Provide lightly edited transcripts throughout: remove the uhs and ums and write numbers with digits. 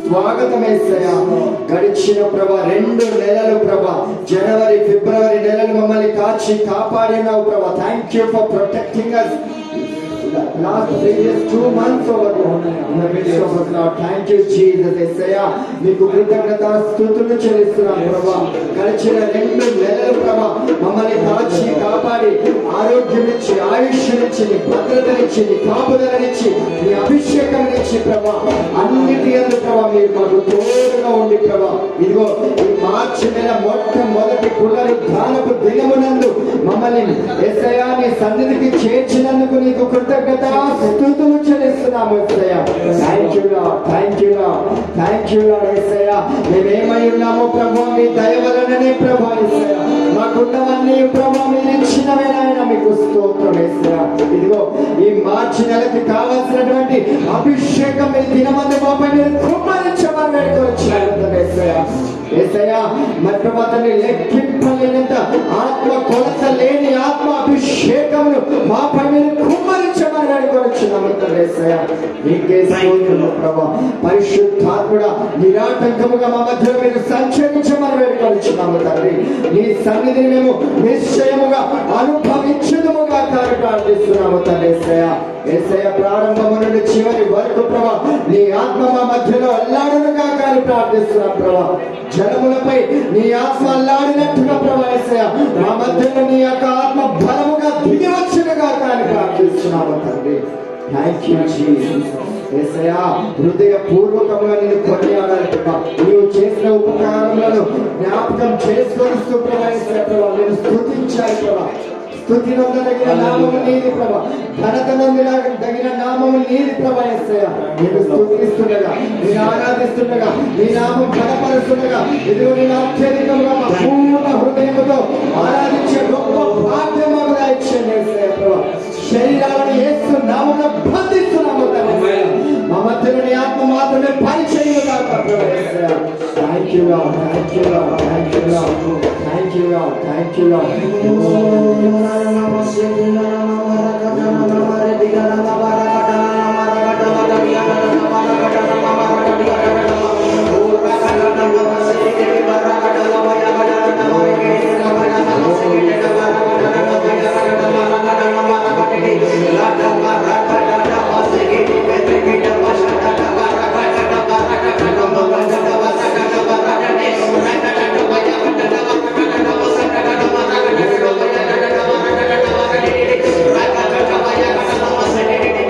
స్వాగతం యేసయ్యా. గడిచిన ప్రభా 2 నెలలు ప్రభా, జనవరి ఫిబ్రవరి నెలలు మమ్మల్ని కాచి కాపాడినావు ప్రభా. Thank you for protecting us last previous 2 months over in the midst of us, Lord. Thank you Jesus. యేసయ్యా మీకు కృతజ్ఞతా స్తుతులు చెల్లిస్తున్నాం ప్రభా. గడిచిన 2 నెలలు ప్రభా మమ్మల్ని కాచి కాపాడి ఆరోగ్యమిచ్చి ఆయుష్నిచ్చి భద్రతనిచ్చి కాపుదలనిచ్చి మీ అభిషేకాన్నిచ్చి ప్రభా అన్నిటి యందు ప్రభా మీరు మాకు తోడుగా ఉండి ప్రభా ఇదిగో ఈ మార్చి నెల మొట్టమొదటి పునరుద్ధానపు దినమునందు మమ్మల్ని యేసయ్యా నీ సన్నిధికి చేర్చినందుకు నీకు కృతజ్ఞతా స్తుతులు చెల్లిస్తున్నాము యేసయ్యా. Thank you Lord, thank you Lord, thank you Lord యేసయ్యా. మేమేమై ఉన్నామో ప్రభా మీ దయ వలననే ప్రభా యేసయ్యా. మాకున్నవన్నీ ప్రభా మీరు ఇచ్చినవేనాయన మీకు స్తోత్రం యేసయ్యా. ఇదిగో ఈ మార్చి నెలకి కావాల్సినటువంటి అభిషేకం మీ దినమందు మాపై మీరు కుమ్మరించమని వేడుకొచ్చారు యేసయ్యా. యేసయ్యా మరి ప్రభా తండ్రి లెక్కింపలేనంత ఆత్మ కొలత లేని ఆత్మ అభిషేకమును మాపై మీరు కుమ్మరించమని వేడుకొచ్చున్నాము యేసయ్యా. నీకే స్తోత్రము ప్రభా. పరిశుద్ధాత్ముడా నిరాటంకముగా మా మధ్యలో మీరు సంచరించమని వేడుకొచ్చున్నాము తండ్రి. నీ సన్నిధిని మేము నిశ్చయముగా అనుభవించుదుముగా ప్రార్థిస్తున్నాము తండ్రి యేసయ్యా. యేసయ్యా ప్రారంభము నుండి చివరి వరకు ప్రభా నీ ఆత్మ మా మధ్యలో అల్లాడునుగా కానీ ప్రార్థిస్తున్నాం ప్రభా. జనములపై నీ ఆత్మ అల్లాడినట్టుగా ప్రభా యేసయ్యా మా మధ్యలో నీ యొక్క ఆత్మ బలముగా దిగి వచ్చునుగా కానీ ప్రార్థిస్తున్నాము తండ్రి. Thank you Jesus. యేసయ్యా హృదయపూర్వకంగా నేను కొనియాడాలి ప్రభా. నీవు చేసిన ఉపకారములను జ్ఞాపకం చేసుకొనిస్తూ ప్రభా యేసయ్యా ప్రభా నేను స్తుతించాలి ప్రభా. స్తుతి నొందదగిన నామము నీది ప్రభా. ఘనత నొందదగిన నామము నీది ప్రభా యేసయ్యా. నేను స్తుతిస్తుండగా నేను ఆరాధిస్తుండగా నీ నామం ఘనపరుస్తుండగా ఇదిగో నేను అత్యధికంగా మా పూర్ణ హృదయముతో ఆరాధించే గొప్ప భాగ్యం మాకు దయచేయండి యేసయ్యా ప్రభా. శరీరాలను యేసు నామమున బంధిస్తున్నాము తండ్రి. మా మధ్యలో నీ ఆత్మ మాత్రమే పరిచయముగా ప్రభా యేసయ్యా. Thank you Lord, thank you Lord, thank you Lord, thank you Lord, thank you Lord. Rakata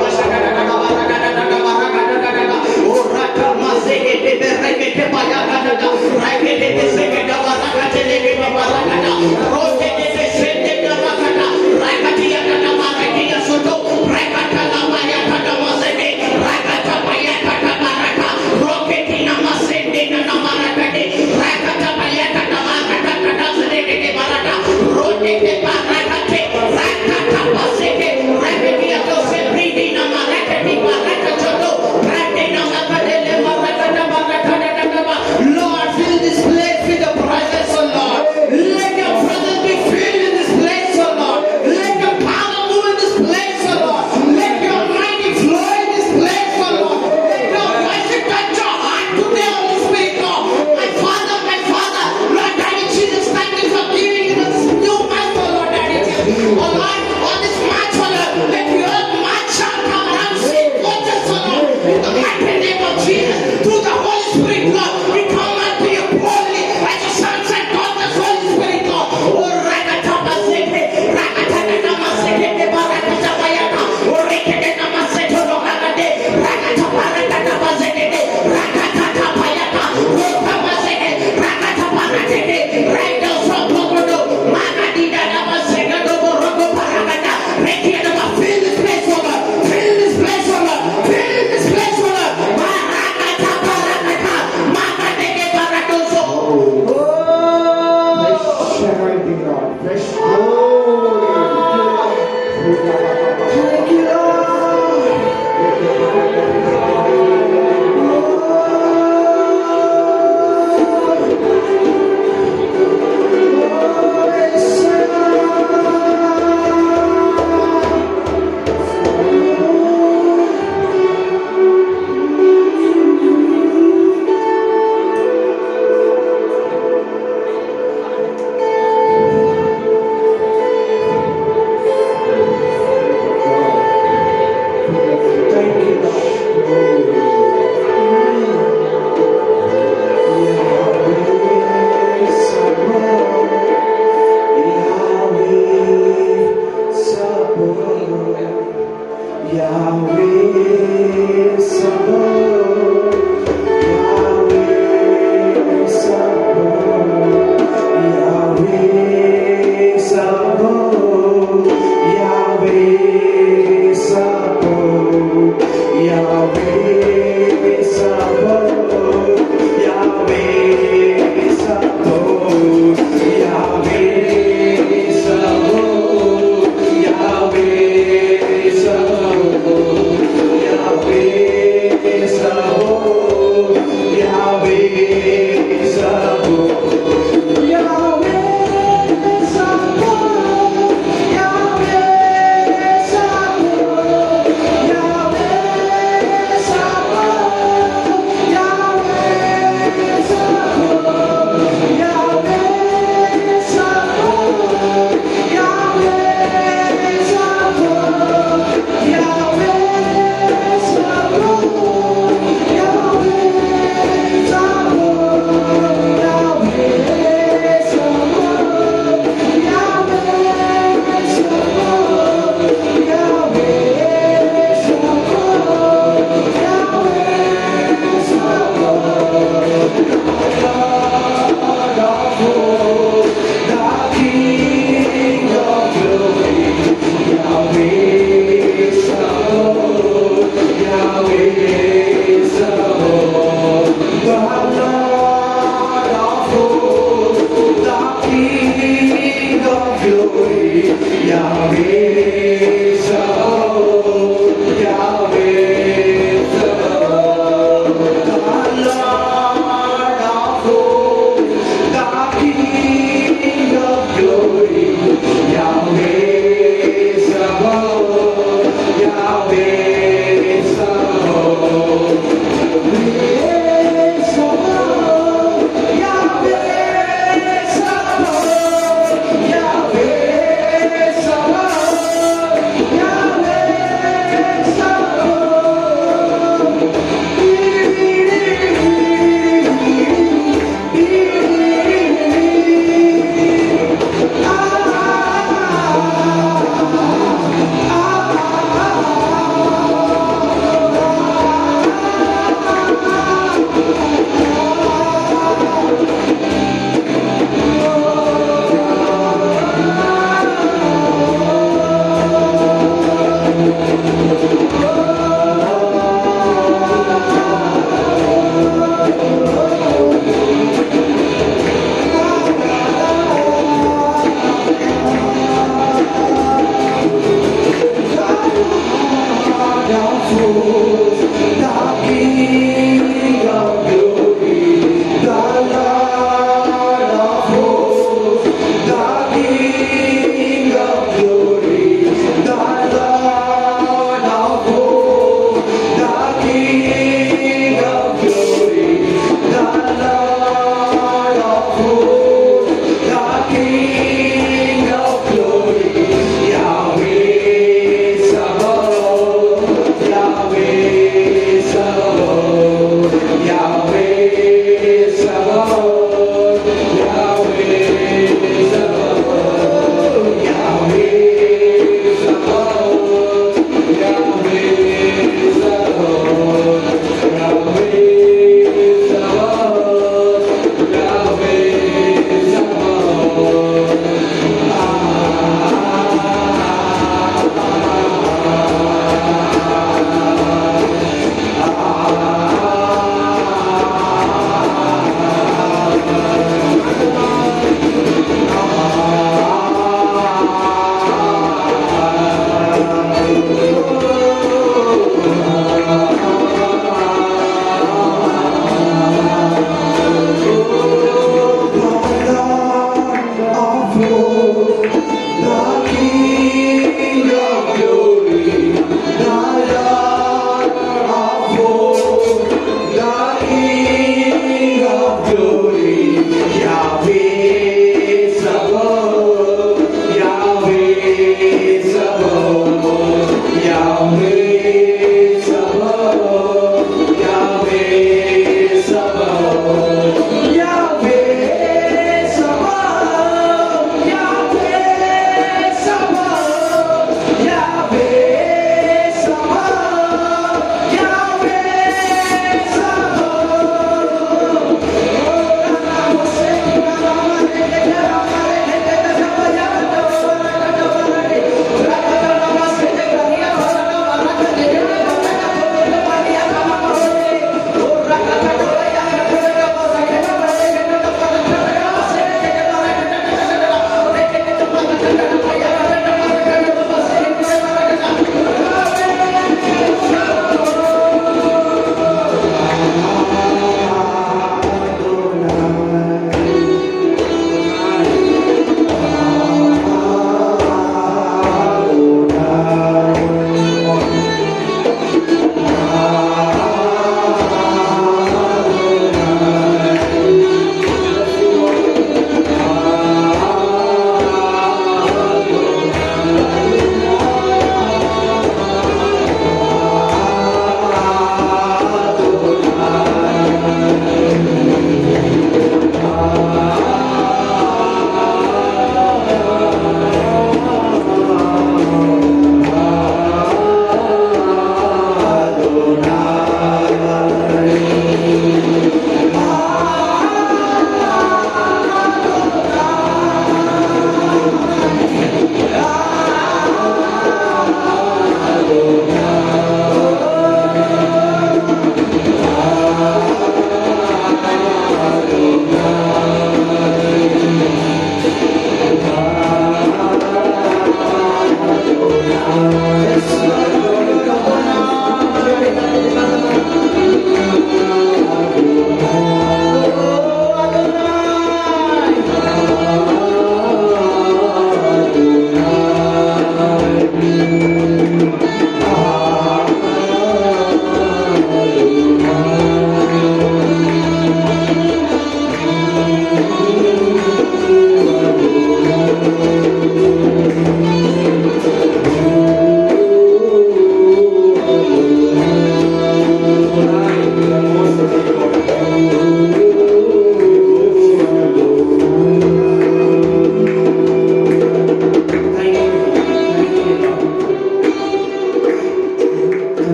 Amen.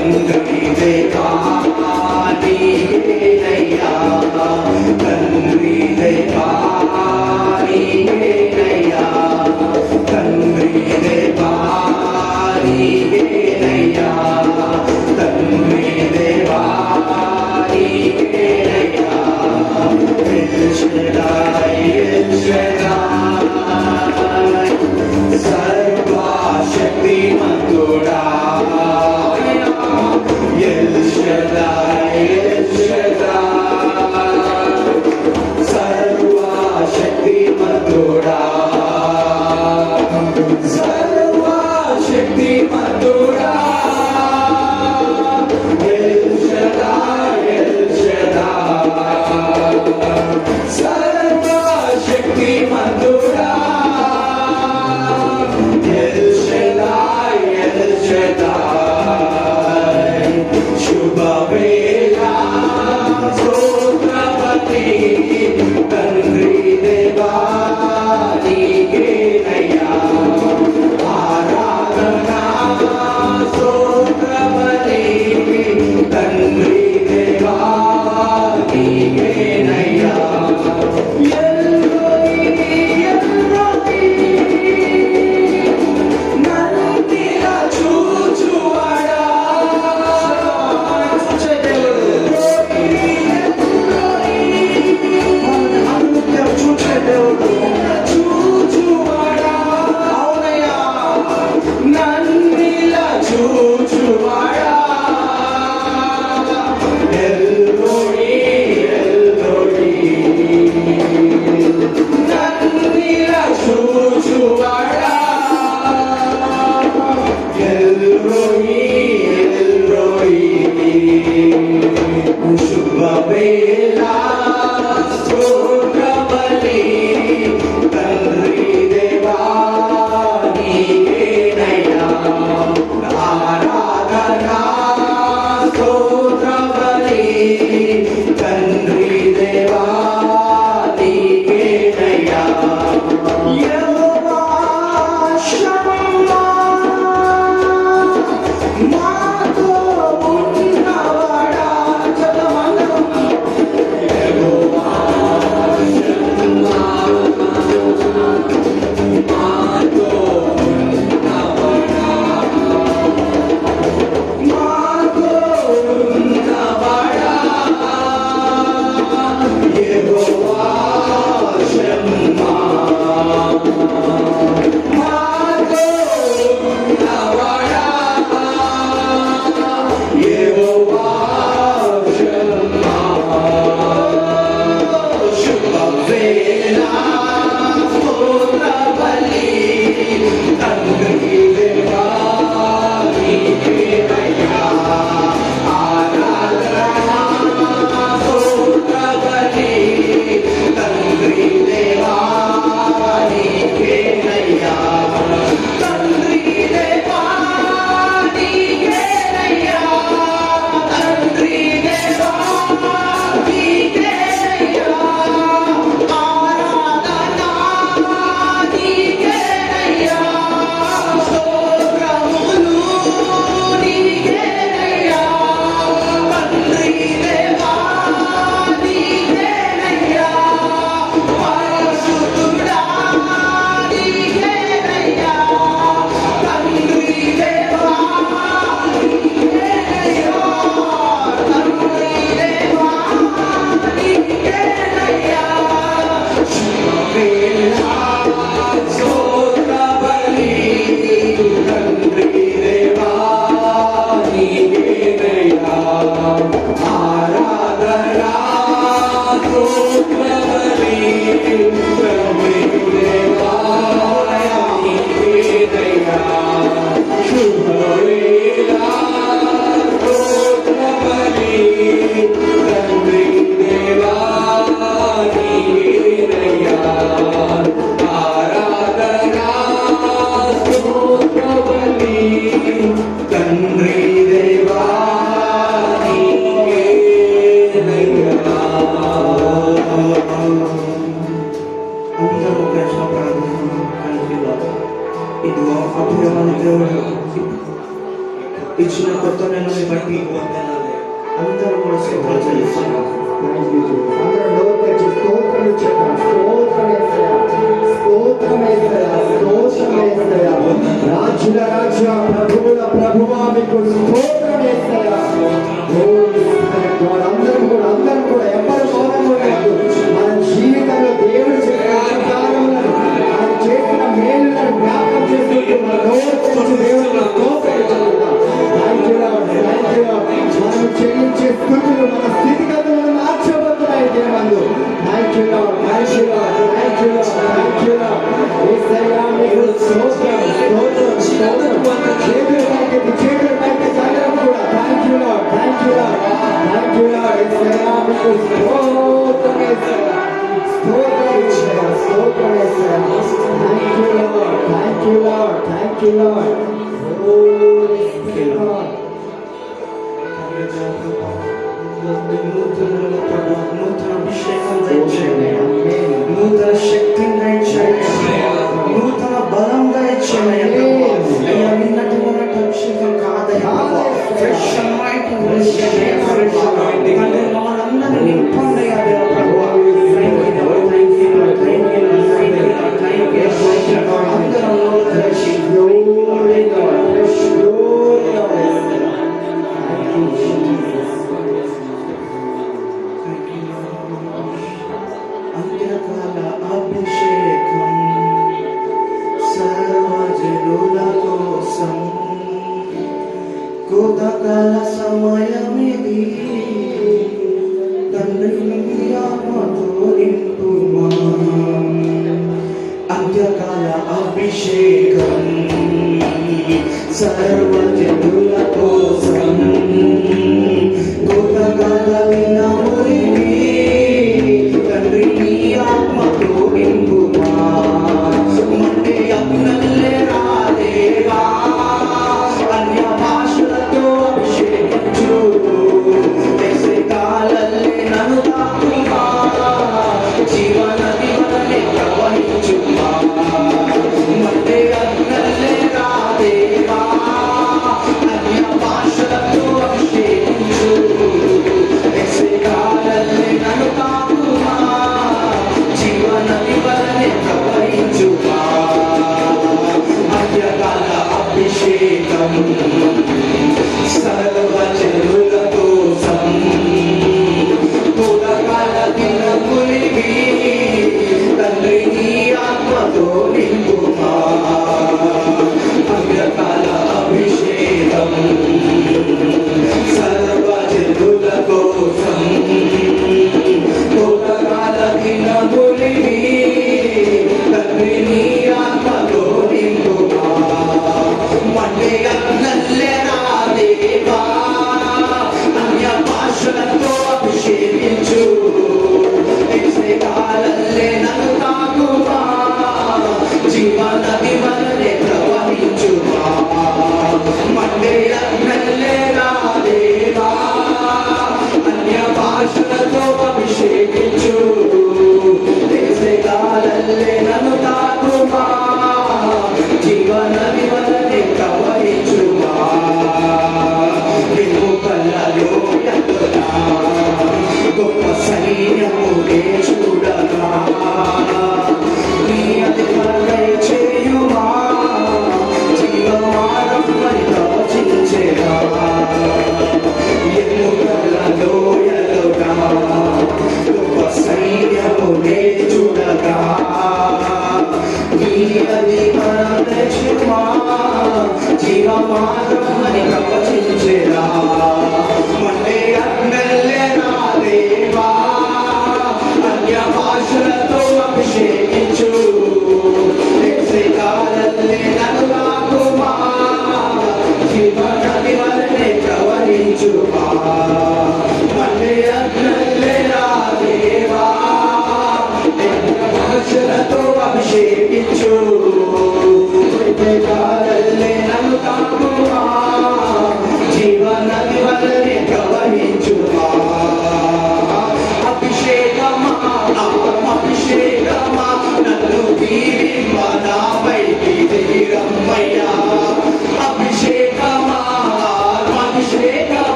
తండ్రి దేవా నీవేనయ్యా, తండ్రి దేవా నీవేనయ్యా, తండ్రి దేవా నీవేనయ్యా, తండ్రి దేవా నీవేనయ్యా. ఎల్ షడాయ్ ఎల్ షడాయ్ సర్వశక్తిమంతుడా, ఎల్ షడాయ్ కొత్త నెలని బట్టి అందరూ కూడా స్తోత్రాలు చెల్లిస్తున్నాం. అందరూ నోరు తెరిచి స్తోత్రాలు చెప్పండి. స్తోత్రం యేసయ్యా, స్తోత్రం యేసయ్యా, స్తోత్రం యేసయ్యా. రాజుల రాజా, ప్రభువుల ప్రభువా, మీకు స్తోత్రం యేసయ్యా. అందరం కూడా ఎవరు మౌనం ఉండదు. మన జీవితంలో దేవుడు చేసిన ఉపకారములను, ఆయన చేసిన మేలులను జ్ఞాపకం చేసుకుంటూ మన నోరు తెరిచి దేవుడిని స్తోత్రం చెల్లిద్దాం. Thank you Lord, thank you Lord. మనం చెల్లించే స్తుతులు మన స్థితిగతులను మార్చబోతున్నాయి దేవందు. Thank you Lord, thank you Lord, thank you Lord, thank you Lord. యేసయ్యా మీకు స్తోత్రం, స్తోత్రం, స్తోత్రం. చేతులు పైకెత్తి అందరం కూడా thank you Lord, thank you Lord, thank you Lord. యేసయ్యా మీకు స్తోత్రం, యేసయ్యా స్తోత్రం, యేసయ్యా స్తోత్రం, యేసయ్యా. Thank you Lord, thank you Lord, thank you Lord. O Lord. నూతన అభిషేకం దయచేయండి, నూతన శక్తిని దయచేయండి, నూతన బలం దయచేయండి. అయ్యా నిన్నటి మొన్నటి అభిషేకం కాదయ్యా, ఫ్రెష్ అనాయింటింగ్ తండ్రి మమ్మల్ని నింపండి అయ్యా దేవ ప్రభువా. అందరం నోరు తెరిచి Glory Lord, fresh glory Lord. Thank you Jesus. అంత్యకాల అభిషేకం సర్వజనుల కోసం కోతకాల సమయమిది తండ్రి ఆత్మతో నింపుమా. అంత్యకాల అభిషేకం సర్వజనుల కోసం కోతకాల వినమురివి తండ్రి నీ ఆత్మతో నింపుమా. మండే అగ్నల్లే రాదేవా, అన్య భాషలతో అభిషేకించు, వేసే కాలల్లే నన్ను తాకుమా, జీవనది వలనే ప్రవహించుమా. మండే అగ్నల్లే రాదేవా,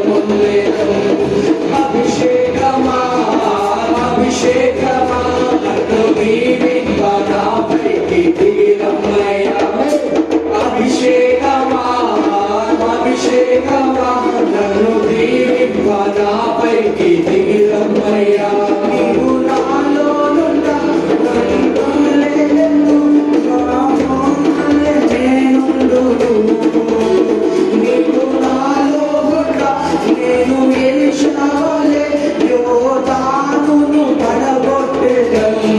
చేయముందేను. అభిషేకమా అభిషేకమా నన్ను దీవింపనాపైకి దిగిరమ్మయ్యా. అభిషేకమా అభిషేకమా నన్ను దీవింపనాపైకి దిగిరమ్మయ్యా. నీవు నాలోనుండా నీవు నాలో ఉండా నేను ఎలిషాలే యోర్దానును పడగొట్టెదను.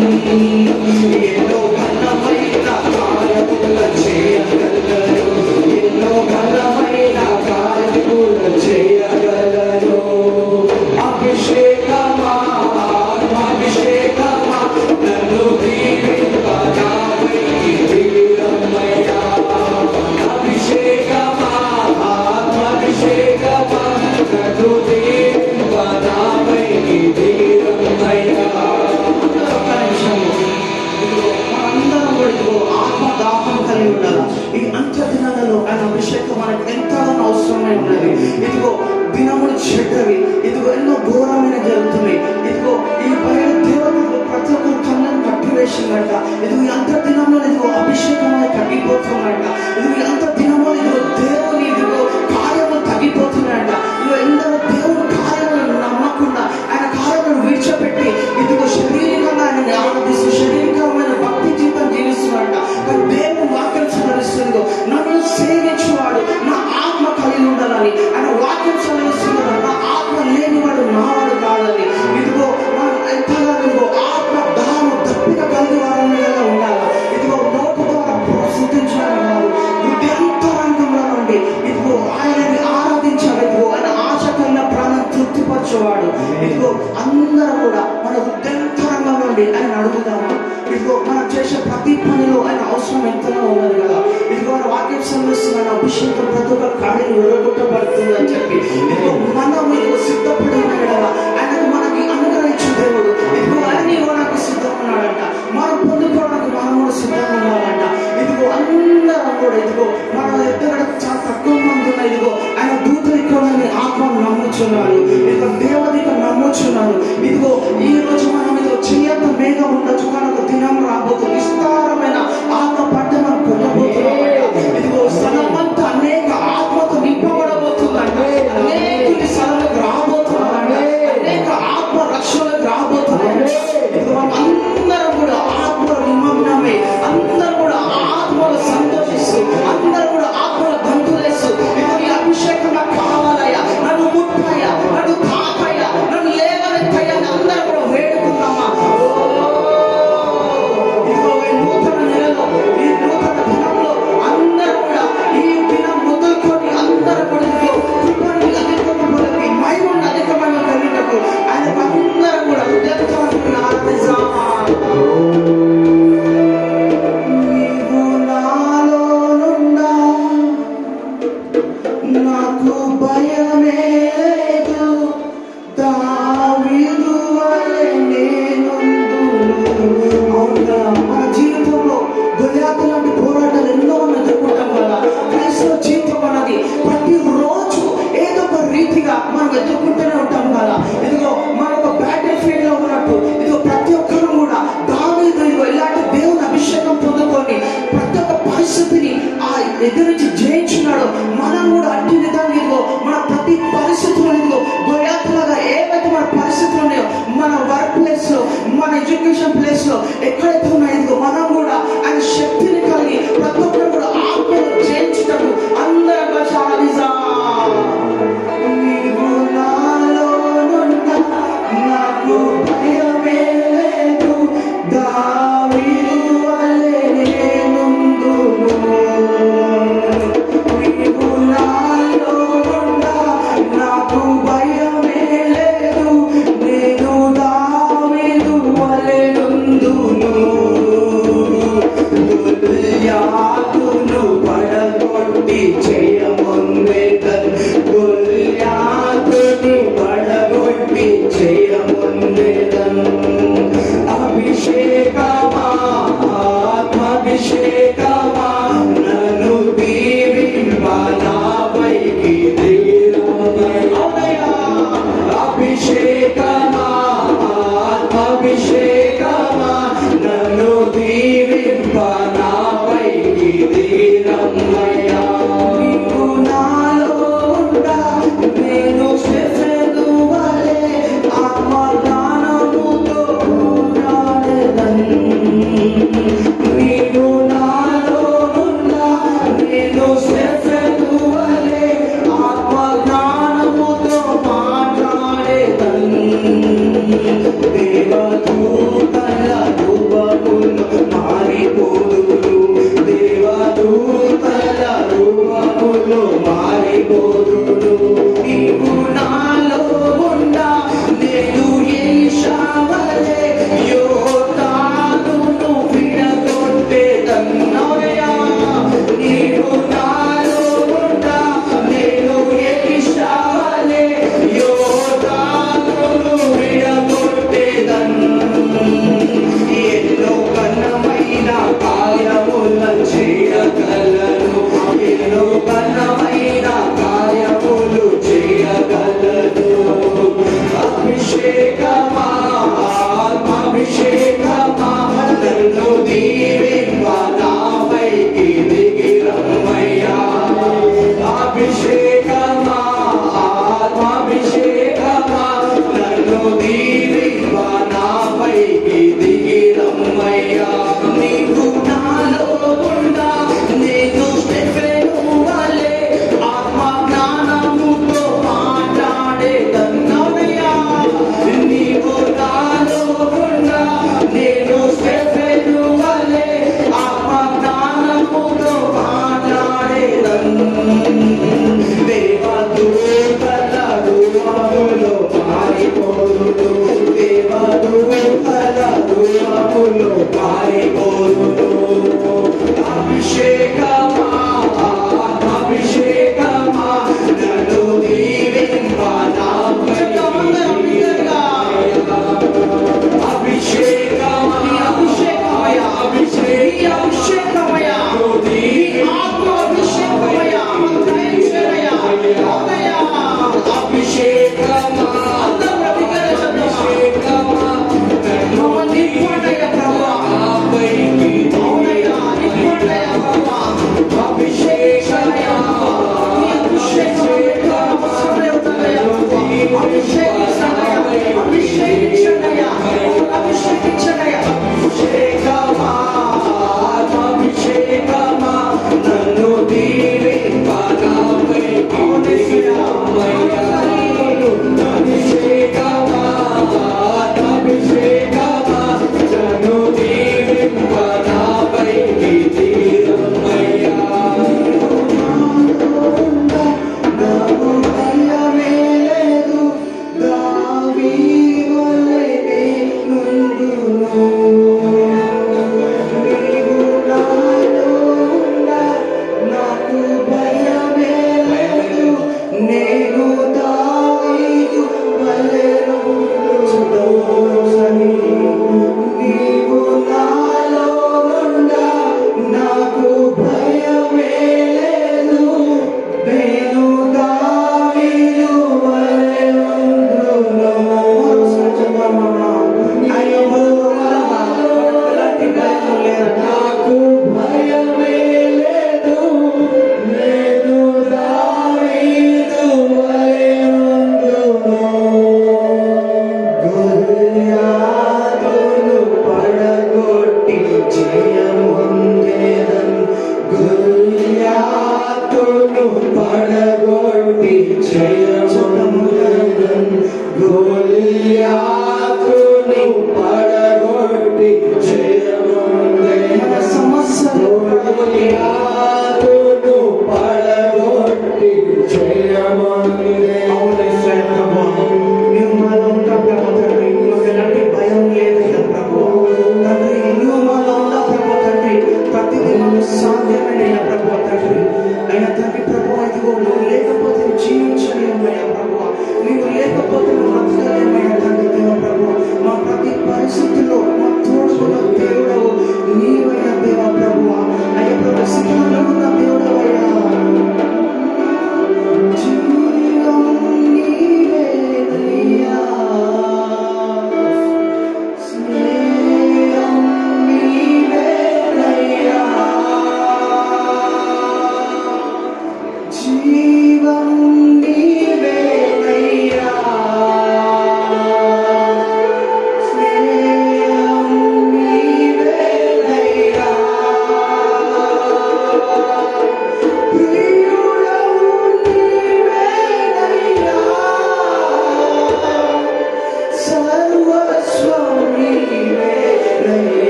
ఎన్నో ఘనమైన కార్యములు చేయగలను, ఎన్నో ఘనమైన కార్యములు చేయగలను. అభిషేకమా అభిషేకమా నన్ను దీవింపనాపైకి దిగిరమ్మయ్యా. అభిషేకమా అభిషేకమా నన్ను దీవింపనాపైకి దిగిరమ్మయ్యా. మనందరం కూడా ఆత్మదాహం కలిగి ఉండాలి. ఈ అంత్య దినాలలో ఆయన అభిషేకం మనకు ఎంతగానో అవసరమై ఉన్నది. ఇదిగో దినములు చెడ్డవి, ఇదిగో ఎన్నో ఘోరమైన జరుగుతున్నాయి. ఇదిగో ఈ బయట దేవుడు ప్రతి ఒక్కరు కళ్ళను కట్టివేసిందంట. ఇదిగో ఈ అంత దినంలో ఇదిగో అభిషేకం అనేది తగ్గిపోతుందంట. ఇదిగో ఈ అంత దినంలో ఇదిగో దేవుని ఇదిగో కార్యములు తగ్గిపోతున్నాయంట. ఇదిగో ఎందరో దేవుని కార్యములను నమ్మకుండా ఆయన కార్యములను విడిచిపెట్టి ఇదిగో శారీరకంగా ఆయన ఆరాధిస్తూ శారీరకమైన భక్తి జీవితం జీవిస్తున్నాడంట. కానీ దేవుని వాక్యం చదివిస్తుందో నన్ను సేవించేవాడు నా ఆత్మ కలిగి ఉండాలని ఆయన వాక్యం చదివిస్తున్నాడు. నా ఆత్మ లేనివాడు నావాడు కాదని. ఇదిగో మనం ఎంతగా ఇదిగో ఆత్మ దాహము తప్పిక కలిగి వారని ఉండాలి. ఇదిగో నోటు ద్వారా ప్రోత్సహించడం కాదు, హృదయాంతరంగంలో నుండి ఇదిగో ఆయనని ఆరాధించాలి. ఇదిగో ఆయన ఆశ కలిగిన ప్రాణం తృప్తిపరచేవాడు. ఇదిగో అందరూ కూడా మన హృదయాంతరంగం నుండి ఆయన అడుగుదామా. ఇదిగో మనం చేసే ప్రతి పనిలో ఆయన అవసరం ఎంతగా ఉన్నది కదా. ఇదిగో ఆయన వాక్యం సంబంధిస్తున్న అభిషేకం ప్రతి ఒక్క కాడిని విడగొట్టబడుతుంది అని చెప్పి ఇదిగో మనం ఇదిగో సిద్ధపడి ఉన్నాడు కదా. ఆయనకు మనకి అనుగ్రహించిన దేవుడు ఇదిగో ఆయన ఇవ్వడానికి సిద్ధంగా ఉన్నాడంట. మనం పొందుకోవడానికి మనం కూడా సిద్ధంగా ఉన్నాడంట. ఇదిగో అందరం కూడా ఇదిగో మన దగ్గర చాలా తక్కువ మంది ఉన్నాయి. ఇదిగో ఆయన దూతలు ఇక్కడ ఆత్మను నమ్ముచున్నాడు. ఇదిగో దేవదిక నమ్ముచున్నాడు. ఇదిగో ఈ రోజు మనం ఇదిగో చెయ్యంత మేఘం ఉండొచ్చు, కానీ ఒక దినం రాబోతుంది. విస్తారమైన ఆత్మ పంట మనం పొందబోతున్నామంట. ఇదిగో స్థలమంతా అనేక ఆత్మతో నింపబడబోతుందంట. అనేకుని స్థలంలోకి రాబోతున్నామంట. అనేక ఆత్మ రక్షణలకు రాబోతున్నామంట. ఇదిగో మనం అందరం కూడా ఆత్మలో నిమగ్నమై అందరం కూడా ఆత్మలో సంతోషిస్తూ అందరం కూడా ఆత్మలో గంతులేస్తూ ఇదిగో ఈ అభిషేకం నాకు కావాలయ్యా, నన్ను ముట్టయ్యా, నన్ను తాకయ్యా, నన్ను లేవనెత్తయ్యా అని అందరం కూడా వేడుకుందామా. ఇదిగో ఈ నూతన నెలలో ఈ నూతన దినంలో అందరూ కూడా ఈ దినం మొదలుకొని అందరూ కూడా ఇదిగో కృపని అధికమకి మహిమను అధికమైన కలిగినట్టు ఆయన అందరం కూడా హృదయంతో ఆరాధిస్తాం. నీవు నాలోనున్నా నాకు భయమే లేదు, దావీదు వలె నేనుందును. అవునా, మన జీవితంలో గొల్యాతు లాంటి పోరాటాలు ఎన్నో మనం ఎదుర్కొంటాం కదా. క్రైస్తవ జీవితం అన్నది ప్రతిరోజు ఏదో ఒక రీతిగా మనం ఎదుర్కొంటూనే ఉంటాం కదా. ఇదిగో మన ఒక బ్యాటిల్ ఫీల్డ్ లో ఉన్నట్టు ఇదిగో ప్రతి ఒక్కరు కూడా దావీదు ఇదిగో ఇలాంటి దేవుని అభిషేకం పొందుకొని ప్రతి ఒక్క పరిస్థితిని ఆ ఎదురించి జయించున్నాడు. మనం కూడా అట్టి విధంగా ఇదిగో మన ప్రతి పరిస్థితుల్లో ఇదిగో గొల్యాతులాగా ఏవైతే మన పరిస్థితులు ఉన్నాయో మన వర్క్ ప్లేస్ లో మన ఎడ్యుకేషన్ ప్లేస్ లో ఎక్కడైతే ఉన్నాయో ఇదిగో మనం కూడా ఆయన శక్తిని కలిగి ప్రతి ఒక్కరు కూడా ఆత్మను జయించుటకు అందరం కలిసి ఆరాధిస్తాం. నీవు నాలోనున్నా నాకు భయమే లేదు, దావీదు వలె నేనుందును. నీవు నాలోనున్నా నాకు భయమే లేదు, నేను దావీదు వలె నుందును. గొల్యాతును పడగొట్టి చేయముందెదన్, గొల్యాతును పడగొట్టి చేయముందెదన్. అభిషేకమా ఆత్మాభిషేకమా నన్ను దీవింపనాపైకి దిగిరమ్మయ్యా. అందరం ప్రతిజ్ఞ చేద్దాం. మమ్మల్ని నింపండయ్యా ప్రభువా. అవునయ్యా, నింపండయ్యా ప్రభువా. అభిషేకమయ్యా. నీ అభిషేకమయ్యా. అవసరమవుతుందయ్యా ప్రభువా. అభిషేకించండయ్యా. అభిషేకించండయ్యా. అభిషేకించండయ్యా. అభిషేకమా, అభిషేకమా, నన్ను దీవింపనాపై అవునయ్యా.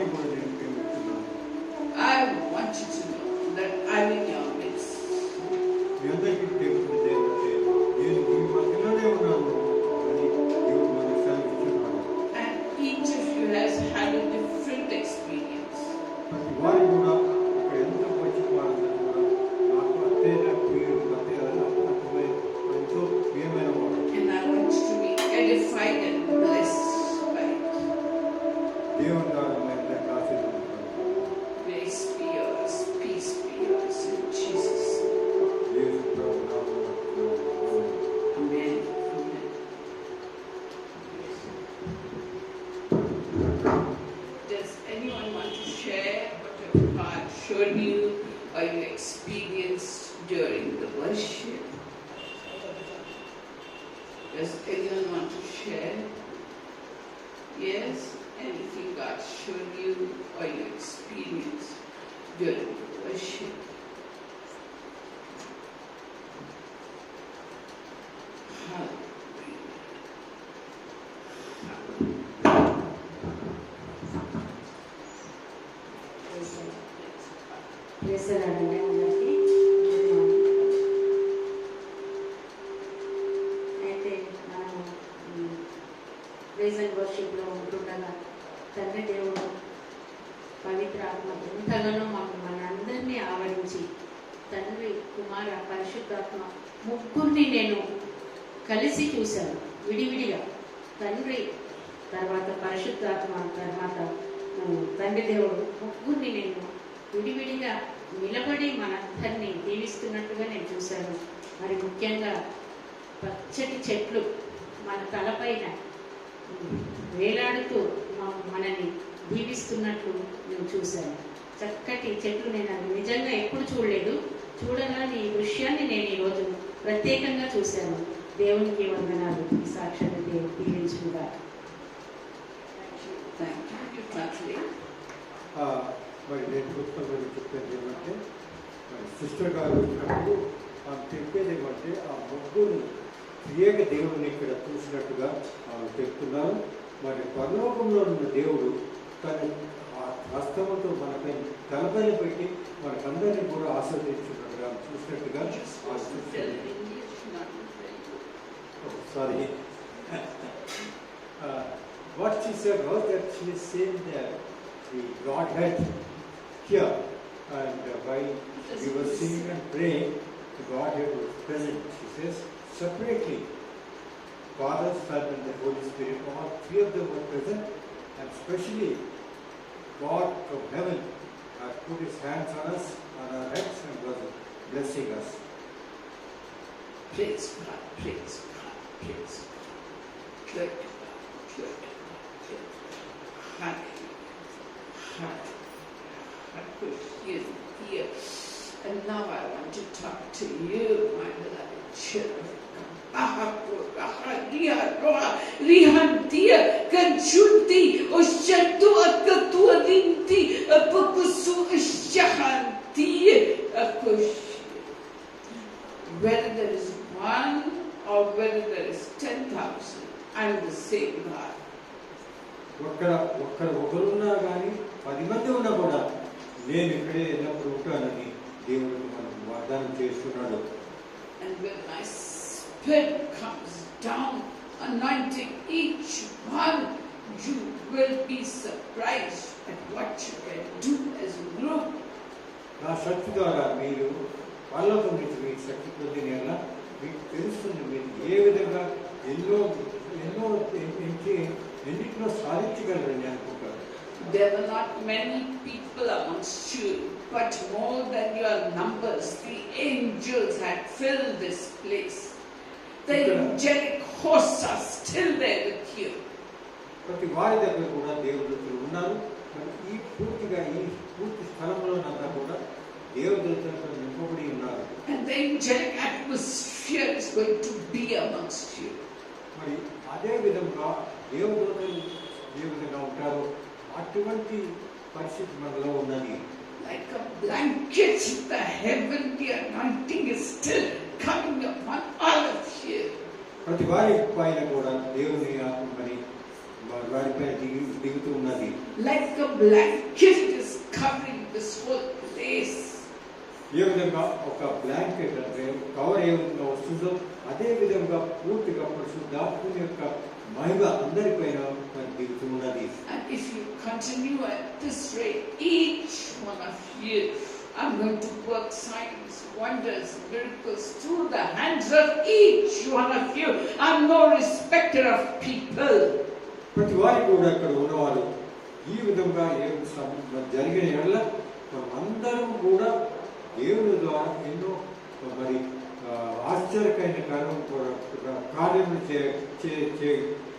వాటిని కూడా నేను ప్రేమిస్తున్నాను. I want you to know that I'm in your midst. మీ అందరికీ తెలుస్తుంది ఏంటంటే నేను మీ మధ్యలోనే ఉన్నాను అని దేవుడు మనకు సెలవిస్తున్నాడు. And each of you has had a different experience. ప్రతి వారి కూడా ఇక్కడ ఎంత వచ్చి వారందరూ కూడా నాకు అత్తైన ప్రియుడు ఎంతో ప్రియమైన వాడు. And I want you to be edified and blessed by it. దేవుని ద్వారా మన అందరికీ ఆశీర్వదించాడు. Grace be yours, peace be yours in Jesus. యేసు ప్రభు నామములో Amen. Amen. Does anyone want to share what God showed you or you experienced during the worship? Does anyone want to share? Yes? Anything God showed you or you experienced during the worship? Hallelujah. చేశారండి అందరికీ అయితే మనం praise and వర్షిప్లో ఉంటుండగా తండ్రి దేవుడు పవిత్ర ఆత్మ ఎంతగానో మనందరినీ ఆవరించి తండ్రి కుమార పరిశుద్ధాత్మ ముగ్గురిని నేను కలిసి చూశాను విడివిడిగా. తండ్రి తర్వాత పరిశుద్ధాత్మ తర్వాత తండ్రి దేవుడు ముగ్గురిని నేను విడివిడిగా నిలబడి మనందరినీ దీవిస్తున్నట్టుగా నేను చూశాను. మరి ముఖ్యంగా పచ్చటి చెట్లు మన తలపైన వేలాడుతూ మనని దీవిస్తున్నట్లు నేను చూశాను. చక్కటి చెట్లు నేను అది నిజంగా ఎప్పుడు చూడలేదు. చూడగానే ఈ దృశ్యాన్ని నేను ఈరోజు ప్రత్యేకంగా చూశాను. దేవునికి వందనాలు. ఈ సాక్షాత్ దేవుడు దీవించుగా. Thank you, Kathleen. మరి నేను పుస్తకం గురించి చెప్పేది ఏమంటే మరి సిస్టర్ గారు వచ్చినప్పుడు ఆమె చెప్పేది ఏమంటే ఆ ముగ్గురు త్రియేక దేవుడిని ఇక్కడ చూసినట్టుగా ఆమె చెప్తున్నారు. మరి పరలోకంలో ఉన్న దేవుడు తన హస్తముతో మనపై తలపైన పెట్టి మనకందరినీ కూడా ఆస్వాదించున్నట్టుగా చూసినట్టుగా sorry what she said was that she is saying that the Godhead here, and while we were singing and praying, the Godhead was present. She says separately, Father, Son, and the Holy Spirit, all three of them were present, and especially God from heaven has put His hands on us, on our heads, and was blessing us. Praise God, praise God, praise God. Good God, good God, good God. Hallelujah. I could hear here. And now I want to talk to you, my beloved children. Rihantia, Kanchuti, Oshatu, Akatua Linti, Apukusu, Shahanti, Akush. Whether there is one or whether there is 10,000, I'm the same God. ఒకరున్నా కానీ 10 మంది ఉన్నా కూడా నేను ఇక్కడే ఎల్లప్పుడూ ఉంటానని దేవుడు మనకు వాగ్దానం చేస్తున్నాడు. And when my spirit comes down, anointing each one, you will be surprised at what you can do as a group. నా శక్తి ద్వారా మీరు పరలోకం నుంచి మీకు శక్తి పొందిన మీకు తెలుస్తుంది మీరు ఏ విధంగా ఎన్నింటిలో సాధించగలరని అనుకుంటారు. There were not many people amongst you, but more than your numbers, the angels had filled this place. The angelic hosts are still there with you. ప్రతి వారి దగ్గర కూడా దేవదూతలు ఉన్నారు. మరి ఈ పూర్తి స్థలంలోనంతా కూడా దేవదూతలతో నింపబడి ఉన్నారు. And the angelic atmosphere is going to be amongst you. మరి అదే విధంగా దేవదూతలు ఏ విధంగా ఉంటారో అటువంటి పరిస్థితి మనలో ఉన్నది. Like a blanket, the heavenly anointing is still coming upon all of you. ప్రతి వారి పైన కూడా దేవుని మరి వారి పైన దిగుతూ ఉన్నది. Like a blanket is covering this whole place. ఏ విధంగా ఒక బ్లాంకెట్ అంటే కవర్ ఏ విధంగా వస్తుందో అదే విధంగా పూర్తిగా పరిశుద్ధాత్మ యొక్క మహిమ అందరిపైన మరి దిగుతూ ఉన్నది. And if you continue at this rate, each one of you, I'm going to work signs, wonders, miracles through the hands of each one of you. I'm no respecter of people. ప్రతి వారికి కూడా ఇక్కడ ఉన్నవారు ఈ విధంగా జరిగిన ఎడల మనమందరం కూడా దేవుని ద్వారా ఎన్నో మరి ఆశ్చర్యకరమైన కార్యములు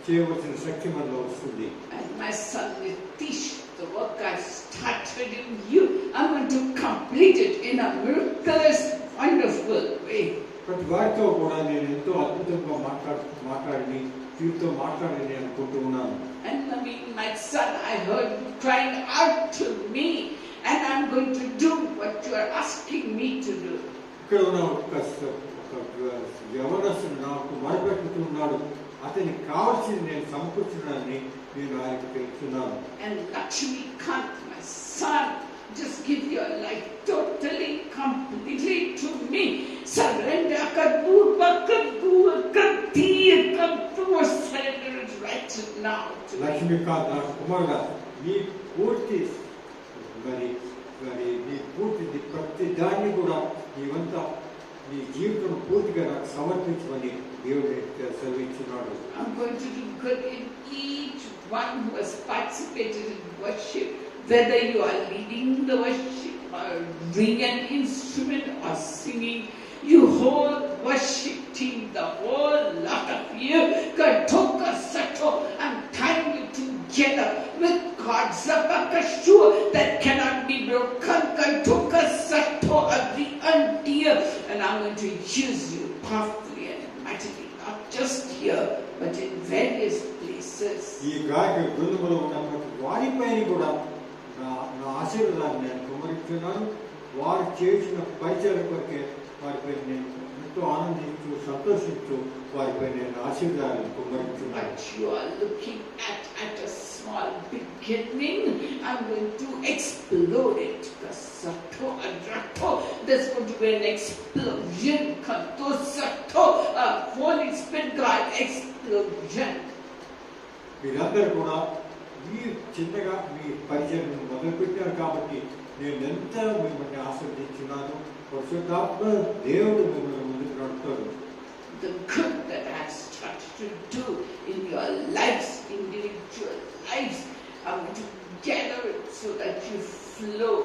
చేయవలసిన శక్తి మనలో వస్తుంది. And my son Nitish, the work I started in you, I'm going to complete it in a miraculous, wonderful way. ప్రతి వారితో కూడా నేను ఎంతో అద్భుతంగా మాట్లాడి వీరితో మాట్లాడి అనుకుంటూ ఉన్నాను. And my son, I heard you crying out to me, and I'm going to do what you are asking me to do. ఇక్కడ ఉన్న ఒక యవనస్తుడు నాకు మొరపెట్టుతున్నాడు, అతనికి కావాల్సింది నేను సమకూర్చున్నానని నేను ఆయనకు తెలుస్తున్నాను. And Lakshmikant, my son, just give your life totally, completely to me. Surrender, surrender it right now. Lakshmikanth నా కుమారుడా, నీ పూర్తి నీ పూర్తి ప్రతి దాన్ని కూడా నీవంతా నీ జీవితం పూర్తిగా నాకు సమర్పించమని దేవుడు సెలవిస్తున్నాడు. I'm going to do good in each one who has participated in worship, whether you are leading the worship or doing an instrument or singing. You whole worship team, the whole lot of you, Katoka Sato, I'm tying you together with God's Zabakashu that cannot be broken. Katoka Sato, every undear, and I'm going to use you powerfully and mightily, not just here, but in various places. ఈ గాయక బృందంలో ఉన్న వారిపైన కూడా నా ఆశీర్వాదాన్ని నేను కుమరిస్తున్నాను. వారు చేసిన పరిచయం కొరకే వారిపై నేను ఎంతో ఆనందించు సంతోషించు వారిపై నేను ఆశీర్వాదాలను కుమరిస్తున్నాను. But you are looking at a small beginning. I'm going to explode it. There's going to be an explosion. A Holy Spirit God explosion. మీరందరూ కూడా ఈ చిన్నగా మీ పరిచయం మొదలుపెట్టారు కాబట్టి నేను ఎంత మిమ్మల్ని ఆశీర్వదించున్నాను. పరిశుద్ధాత్మ దేవుడు మిమ్మల్ని ముందుకు నడుపుతాడు. The good that I started to do in your lives, individual lives, I'm going to gather it so that you flow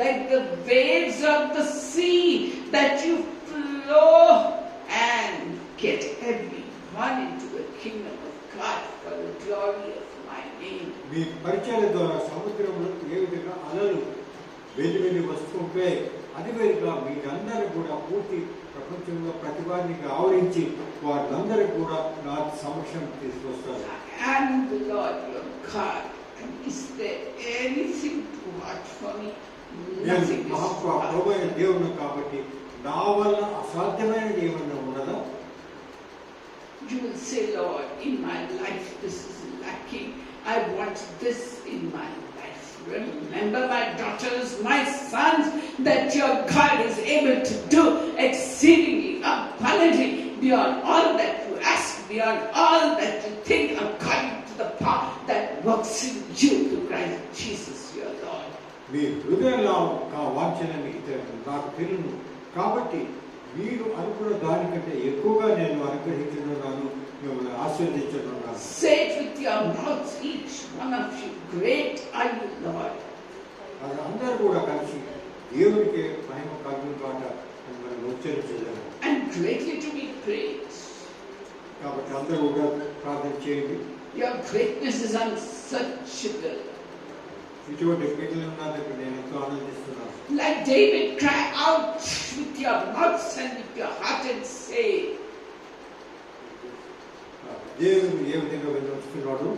like the waves of the sea, that you flow and get everyone into the kingdom of God for the glory of my name. మీ పరిచయాల ద్వారా సముద్రంలో ఏ విధంగా అలలు వెళ్ళి వస్తుంటే అదే విధంగా మీరందరూ కూడా పూర్తి ప్రపంచంలో ప్రతిభాన్ని ఆవరించి వారందరూ కూడా నా సమక్షం తీసుకొస్తారు. And the Lord your God, and is there anything too hard for me? Nothing is too hard. ప్రభువైన దేవుడు కాబట్టి నా వల్ల అసాధ్యమైనది ఏమన్నా ఉన్నదా? You will say, Lord, in my life this is lacking. I want this in my life. Remember, my daughters, my sons, that your God is able to do exceedingly abundantly beyond all that you ask, beyond all that you think, according to the power that works in you through Christ Jesus your Lord. మీ హృదయంలో వాంఛనని నాకు తెలుసు కాబట్టి మీరు అనుకున్న దానికంటే ఎక్కువగా నేను అనుగ్రహించున్నాను, మిమ్మల్ని ఆశీర్వదించున్నాను. Say it with your mouth, each one of you, great are you, Lord. అందరూ కూడా కలిసి దేవునికి మహిమ కలుగును కాక మిమ్మల్ని ఉచ్చరించలేము. And greatly to be praised. కాబట్టి అందరూ కూడా ప్రార్థన చేయండి. Your greatness is unsearchable. ఇటువంటి బిడ్డలు ఉన్నందుకు నేను ఎంతో ఆనందిస్తున్నాను. Like David, cry out with your mouth and with your heart and say. దేవుడు ఏ విధంగా విన్నవిస్తున్నాడు?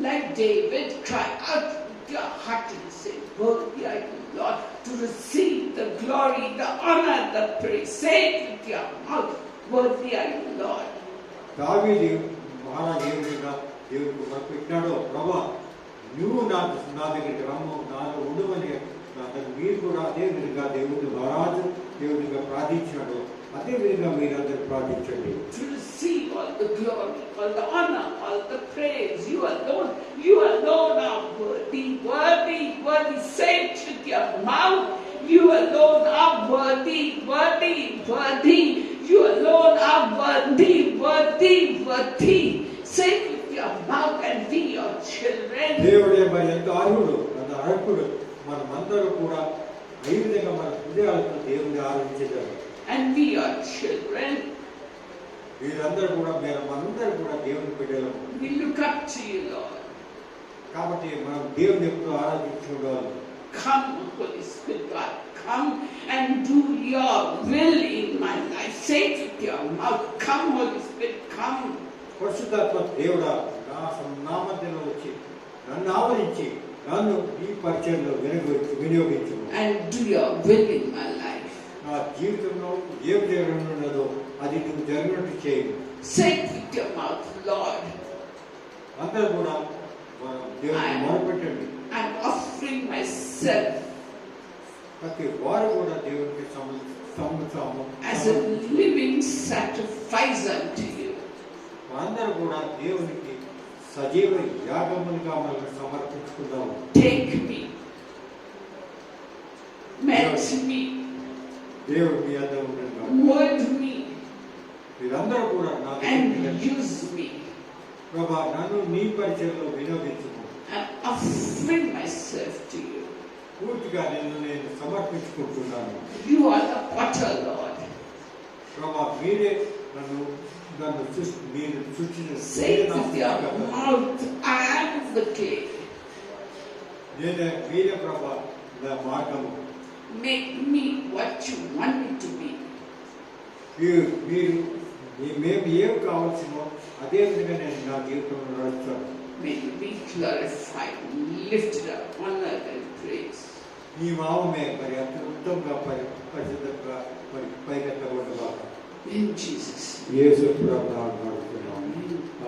Like David, cry out with your heart and say, worthy are you, Lord, to receive the glory, the honor, the praise. Say it with your mouth, worthy are you, Lord. దావీదు మహారాజు ఏ విధంగా దేవుడికి మొరపెట్టినాడో, ప్రభా నువ్వు నా దగ్గరికి రమ్ము, నాలో ఉండమని అతను మీరు కూడా అదే విధంగా దేవుడిని మహారాజు దేవుడిగా ప్రార్థించాడు. అదే విధంగా మీరందరూ ప్రార్థించండి. To receive all the glory, all the honor, all the praise. You alone are worthy, worthy, worthy. Say it with your mouth. You alone are worthy, worthy, worthy. You alone are worthy, worthy, worthy. Say it with your mouth and be your children. దేవుడే మరి ఎంత అర్హుడు, అంత అర్హుడు. మనమందరూ కూడా ఈ విధంగా మన హృదయాలతో దేవుని ఆరాధించేదారు. And we are children. వీరందరూ కూడా మనందరూ కూడా దేవుని బిడ్డలము. We look up to you, Lord. కాబట్టి మనం దేవుని ఎప్పుడు ఆరాధించుకోవాలి. Come, Holy Spirit, God, come and do your will in my life. Say it with your mouth. Come, Holy Spirit, come. పరిశుద్ధాత్మ దేవుడా నా మధ్యలో వచ్చి నన్ను ఆవరించి నన్ను ఈ పరిచయంలో వినియోగించు. And do your will in my life. నా జీవితంలో ఏం జరగనున్నదో అది నువ్వు జరిగినట్టు చేయి. Say it with your mouth, Lord. అందరూ కూడా దేవుని మొరపెట్టండి. I'm offering myself ప్రతి వారు కూడా దేవునికి as a living sacrifice unto you. అందరూ కూడా దేవునికి సజీవ యాగములుగా మనల్ని సమర్పించుకుందాము. Take me, melt me, దేవుడు మీ అందరూ ఉండగా mold me, మీరందరూ కూడా నా and దగ్గరికి use me. ప్రభా నన్ను నీ పరిచయంలో వినియోగించుము. I'm offering myself to you. పూర్తిగా నేను సమర్పించుకుంటున్నాను. You are the potter, Lord. ప్రభా మీరే నన్ను మీరు సృష్టించిన Say it with your mouth, I am the clay. మీరే ప్రభా నా మార్గము. Make me what you want me to be. మేము ఏం కావాల్సినో అదే విధంగా నేను నా జీవితంలో నడుస్తాను. May you be glorified, lifted up, honored and praised. నీ నామమే మరి అత్యుత్తమంగా పరిశుద్ధంగా మరి పైకెత్తబడుగా. In Jesus. యేసు ప్రభువు నామమున.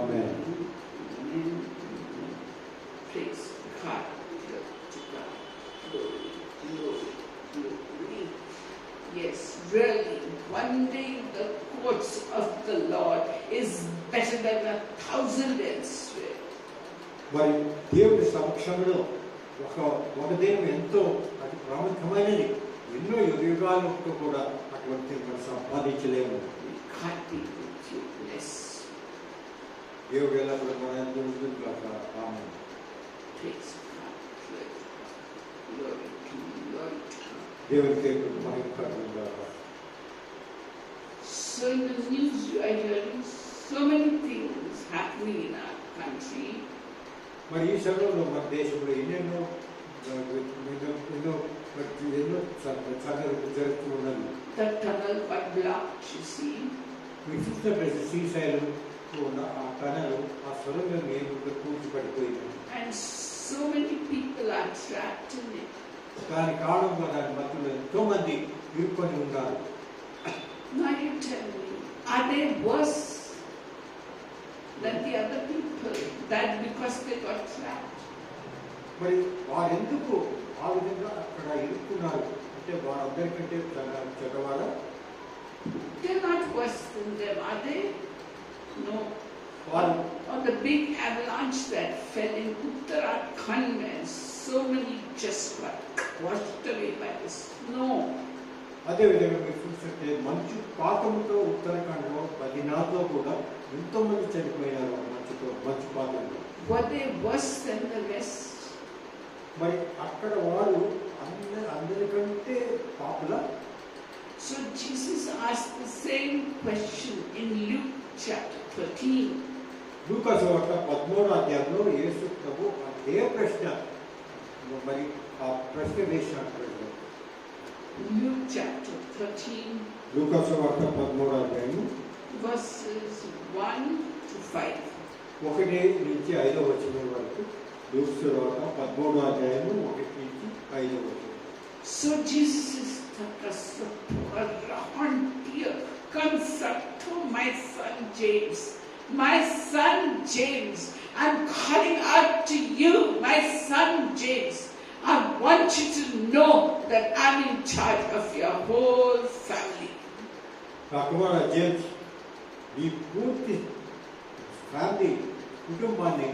ఆమేన్. Praise God. To God. Glory, glory, glory. Yes, really, one day the courts of the Lord is better than 1,000 elsewhere. మరి దేవుని సమక్షంలో ఒక దినం ఎంతో అది ప్రాముఖ్యమైనది. ఎన్నో యుగాలకు కూడా అటువంటి మనం సంపాదించలేము. God be with you, bless. దేవుడు ఎలా కూడా మన ఎంతో ఉంటుంది కాక. ఆమేన్. Praise God. Glory to you, Lord. దేవునికి మహిమ కలుగును గాక. So in the news you are hearing so many things happening in our country. మరి ఈ సమయంలో మన దేశంలో ఎన్నెన్నో సంగతులు జరుగుతూ ఉన్నది. The tunnel got blocked, you see. మీరు చూసినట్లయితే శ్రీశైలం ఉన్న ఆ టనలు ఆ సొరంగం ఏమిటో కూర్చిపడిపోయింది. And so many people are trapped in it. దాని కారణంగా దాని మధ్యలో ఎంతో మంది ఇరుక్కొని ఉన్నారు. Now you tell me, are they worse than the other people? That because they got trapped? మరి వారెందుకు ఆ విధంగా అక్కడ ఇరుక్కున్నారు అంటే వారందరికంటే చెడ్డవారా? They're not worse than them, are they? No. వాళ్ళు On the big avalanche that fell in Uttarakhand and so many just got washed away by the snow. అదేవిధంగా మీరు చూస్తుంటే మంచు పాతంతో ఉత్తరాఖండ్లో బద్రీనాథ్లో కూడా ఎంతో మంది చనిపోయారు మంచు పాతంలో. Were they worse than the rest? మరి అక్కడ వారు అందరికంటే పాపులా? So Jesus asked the same question in Luke chapter 13. లూకా సువార్త 13వ అధ్యాయంలో యేసు ప్రభు అదే ప్రశ్న మరి ఆ ప్రశ్న వేసినట్టు. Luke chapter 13. లూకా సువార్త 13వ అధ్యాయం verses 1 to 5. 1 నుంచి 5వ వచనం వరకు. లూకా సువార్త 13వ అధ్యాయం 1 నుంచి 5వ వచనం. So Jesus is comes up to my son James My son James, I'm calling out to you, my son James. I want you to know that I'm in charge of your whole family. నా కుమార James ఈ పూర్తి family కుటుంబాన్ని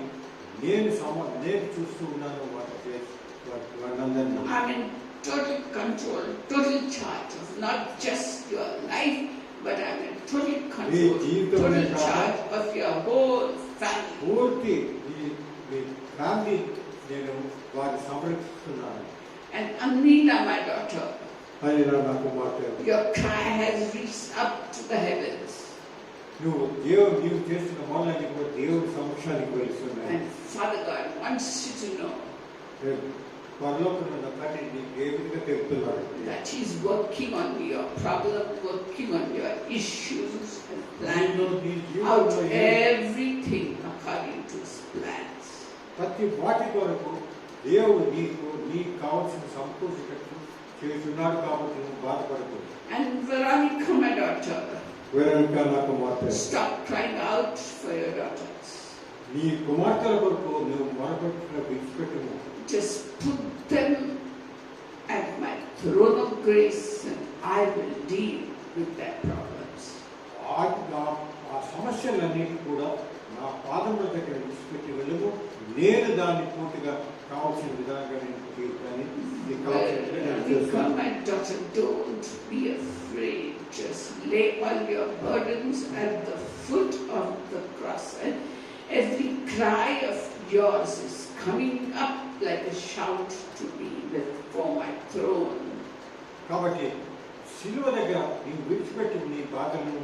నేను చూస్తూ ఉన్నాను వాళ్ళందరినీ. I'm in total control, total charge of not just your life, but I'm in total control, total charge of your whole family. పూర్తి మీ family నేను వారిని సంరక్షిస్తున్నాను. And Anita, my daughter, అది నా కుమార్తె, your cry has reached up to the heavens. నీవు చేస్తున్న మొదలన్నీ కూడా దేవుడి సమక్షానికి వెళ్తున్నాయి. And Father God wants you to know పరలోకమున్న తండ్రి నీకు ఏ విధంగా తెలుపుతున్నాడు that He's working on your problem, working on your issues and planning out everything according to His plans. ప్రతి వాటి కొరకు దేవుడు నీకు కావాల్సిన సంపూర్ణతను చేస్తున్నాడు కాబట్టి నువ్వు బాధపడకు. And Veronica, my daughter, వేరొక నా కుమార్తె, stop crying out for your daughters. నీ కుమార్తెల కొరకు నువ్వు మొరపెట్టుకున్న విడిచిపెట్టుము. Just put them at my throne of grace and I will deal with their problems. ఆ సమస్యలన్నిటి కూడా నా పాదముల దగ్గర విడిచిపెట్టి వెళ్ళము. నేను దాన్ని పూర్తిగా కావాల్సిన విధంగా నేను తీర్చాను. My daughter, don't be afraid. Just lay all your burdens at the foot of the cross. And every cry of yours is coming up like a shout to me before my throne. కాబట్టి శిలువ దగ్గర నీవు విడిచిపెట్టి నీ బాధలను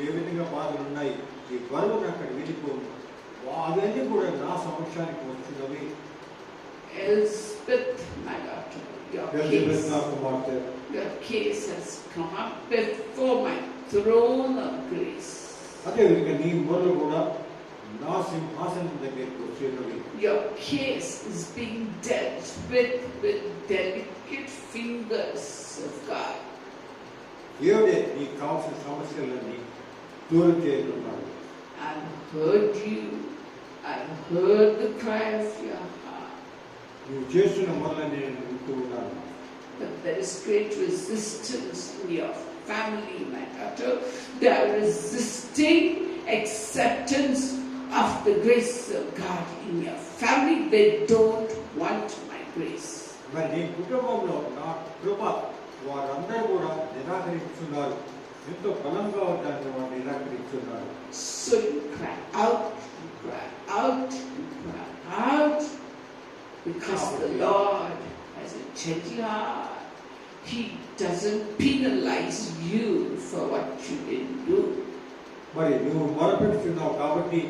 ఏ విధంగా బాధలు ఉన్నాయి ఈ బరువును అక్కడ వెళ్ళిపోను. అవన్నీ కూడా నా సమక్షానికి వచ్చినవి. Elspeth, my daughter, your case has come up before my throne of grace. అదే విధంగా నీ మొదలు కూడా నా సింహాసనం దగ్గరికి వచ్చినవి. Your case is being dealt with delicate fingers of God. దేవుడే నీకు కావాల్సిన సమస్యలన్నీ దూరం చేస్తున్నాడు. I've heard you. I've heard the cry of your heart. నువ్వు చేస్తున్న మొదలని నేను వింటూ ఉన్నాను. But there is great resistance in your family, my daughter. They are resisting acceptance of the grace of God in your family. They don't want my grace. మరి నీ కుటుంబంలో నా కృప వారందరూ కూడా నిరాకరిస్తున్నారు. ఎంతో బలంగా దాన్ని వారు నిరాకరిస్తున్నారు. So you cry out, you cry out, you cry out, because the Lord has a gentle heart. He doesn't penalize you for what you didn't do. మరి నువ్వు మొరపెడుతున్నావు కాబట్టి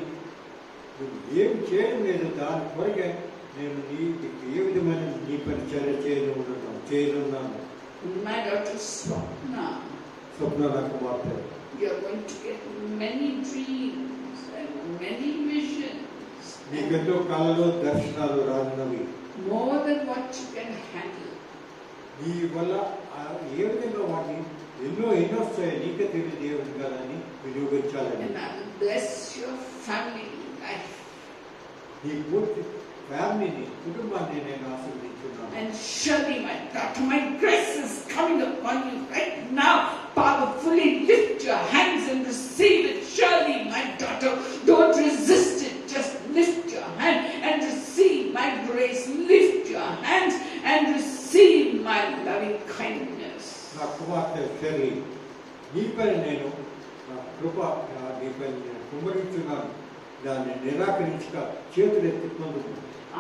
నువ్వు ఏమి చేయడం లేదు. దాని కొరకే నేను నీకు ఏ విధమైన నీ పరిచర్య చేయనున్నాను. My daughter Swapna, స్వప్న నా కుమార్తె, you're going to get many dreams and many visions, నీకెంతో కళలు దర్శనాలు రానున్నవి. more than what you can handle. నీ వల్ల ఏ విధంగా వాటిని ఎన్నో వస్తాయి నీకే తెలియదు ఏ విధంగా అని వినియోగించాలని. And I will bless your family life. నీ పూర్తి ఫ్యామిలీని కుటుంబాన్ని నేను ఆశీర్వదించున్నాను. And surely, my daughter, my grace is coming upon you right now. Powerfully lift your hands and receive it. Surely, my daughter, don't resist it. Just lift your hand and receive my grace. Lift your hands and receive my loving kindness. నా కుమార్తె cherry, నీపై నేను నా కృప నీపై నేను కుమ్మరించున్నాను. దాన్ని నిరాకరించక చేతులెత్తి పొందుకు.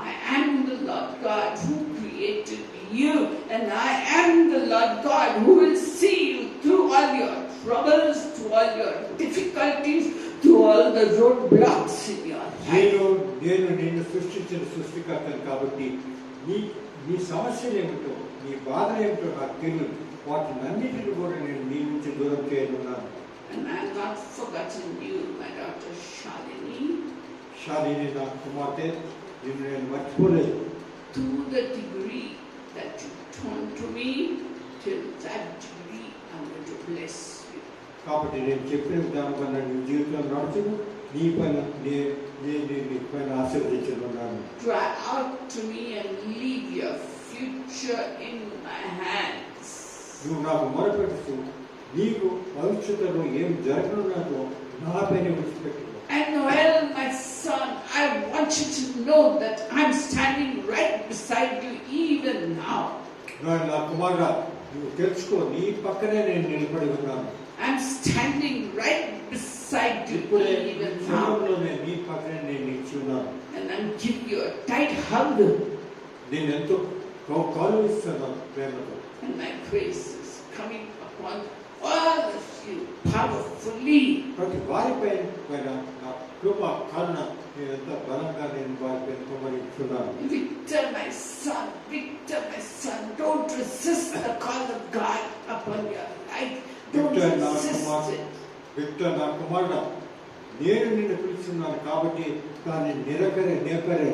I am the Lord God who created you, and I am the Lord God who will see you through all your troubles, through all your difficulties, through all the roadblocks in your life. నేను నిన్ను సృష్టించిన సృష్టికర్తను కాబట్టి నీ సమస్యలు ఏమిటో నీ బాధలు ఏమిటో నాకు తెలియదు. వాటినన్నిటిని కూడా నేను నీ నుంచి దూరం చేయనున్నాను. And I have not forgotten you, my daughter Shalini. Shalini నా కుమార్తె, నిన్ను నేను మర్చిపోలేదు. To the degree that you turn to me, till that degree I'm going to bless you. కాబట్టి నేను చెప్పిన విధానం వల్ల నీ జీవితంలో నడుచును, నీ పైన నీ పైన ఆశీర్వదించున్నాను. Cry out to me and leave your future in my hands. నువ్వు నాకు మొరపెడుతూ నీకు భవిష్యత్తులో ఏం జరగనున్నదో నా పైన విడిచిపెట్టు. And Noel, my son, I want you to know that I'm standing right beside you even now. నా కుమారుడా, నువ్వు తెలుసుకో, నీ పక్కనే నేను నిలబడి ఉన్నాను. I'm standing right beside you ఇప్పుడే even now. సమయంలోనే నీ పక్కనే నేను నిలిచి ఉన్నాను. And I'll give you a tight hug. నేను ఎంతో గౌరవిస్తున్నాను ప్రేమతో. And my grace is coming upon all of you powerfully. ప్రతి వారిపై నా కృప కారణ నేను ఎంత బలంగా నేను వారిపై కుమరించున్నాను. Victor, my son, don't resist the call of God upon your life. Don't resist it. Victor నా కుమారుడా, నేను నిన్ను పిలుస్తున్నాను కాబట్టి దాన్ని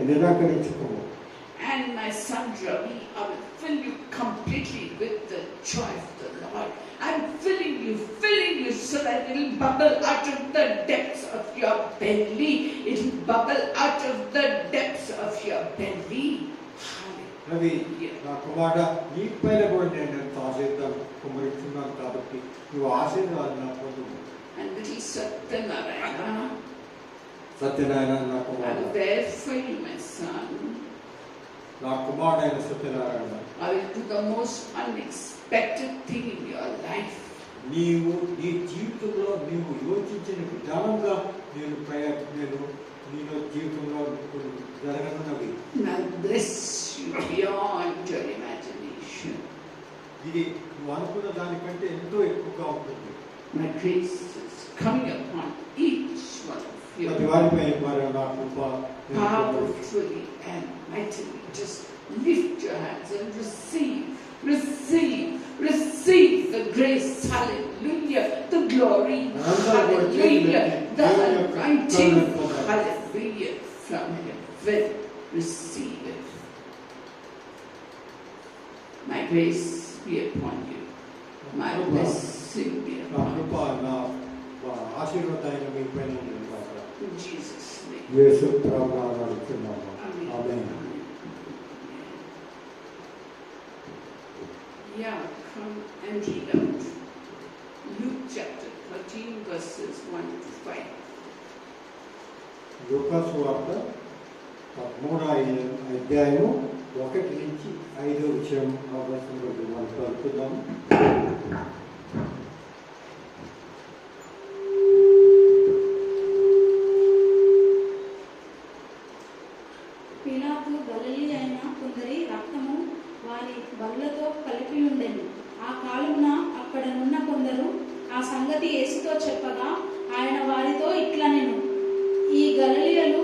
నిరాకరించుకో. And my son Ravi, I will fill you completely with the joy of the Lord. I'm filling you so that it will bubble out of the depths of your belly. It will bubble out of the depths of your belly. Ravi, నా కుమారుడా, నీ పైన కూడా నేను ఎంత ఆశీర్వాదం కుమరిస్తున్నాను కాబట్టి నువ్వు ఆశీర్వాదం నా పొందు. And little Satyanarayana, సత్యనారాయణ నా I'm కుమారుడు, there for you, my son. నా కుమారుడైన Satyanarayana, I will do the most unexpected thing in your life. నీవు నీ జీవితంలో నీవు యోచించిన విధానంగా నేను నీలో జీవితంలో జరగనున్నవి. And I'll bless you beyond your imagination. ఇది నువ్వు అనుకున్న దానికంటే ఎంతో ఎక్కువగా ఉంటుంది. My grace is coming upon each one of ప్రతి you వారిపై మరి నా కృప powerfully and mightily. Just lift your hands and receive the grace, hallelujah, the glory, hallelujah, the anointing, hallelujah, from heaven. Receive it. My grace be upon you. My blessing be నా upon Krupa you. నా ఆశీర్వాదమైన మీ పైన నిలబడాలి. In Jesus' name. యేసు ప్రభువుని అడుగుతున్నాము. Amen. Amen. Yeah, come and read out Luke chapter 13 verses 1 to 5. లూకా సువార్త 13వ అధ్యాయము 1 నుంచి 5వ వచనం ఆ వచనంలో మనం చదువుకుందాము. పిలాతు గలిలీ అయిన కొందరి రక్తము వారి బలులతో కలిపి ఉండెను. ఆ కాలమున అక్కడనున్న కొందరు ఆ సంగతి యేసుతో చెప్పగా ఆయన వారితో ఇట్లనెను, ఈ గలిలయలు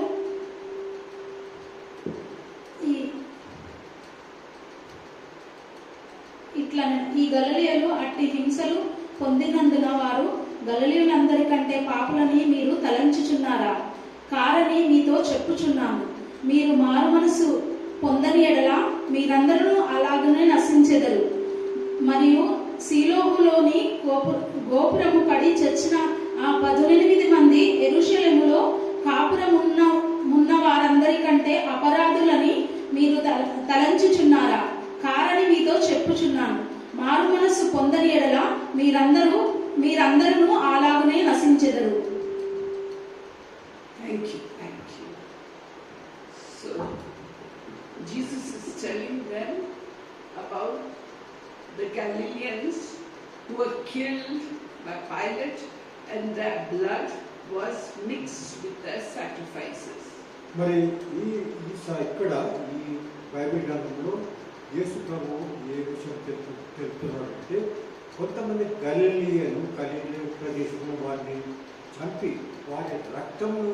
అట్టి హింసలు పొందినందున వారు గలిలయులందరికంటే పాపులని మీరు తలంచుచున్నారా? కారని మీతో చెప్పుచున్నాను. మీరు మారు మనసు పొందని ఎడల మీరందరూ అలాగనే నశించెదరు. మరియు సీలోహులోని గోపురము పడి చచ్చిన ఆ 18 మంది యెరూషలేములో కాపురమున్న వారందరికంటే అపరాధులని మీరు తలంచుచున్నారా? కారని మీతో చెప్పుచున్నాను. మారు మనసు పొందని ఎడల మీరందరూ అలాగనే నశించెదరు. Thank you. So, Jesus is telling them about the Galileans who were killed by Pilate and their blood was mixed with their sacrifices. మరి ఇక్కడ ఈ బైబిల్ గ్రంథంలో యేసు ప్రభువు ఏ విషయం తెలుపుతున్నాడంటే, కొంతమంది గలిలయలు ప్రదేశంలో వారిని చంపి వారి రక్తము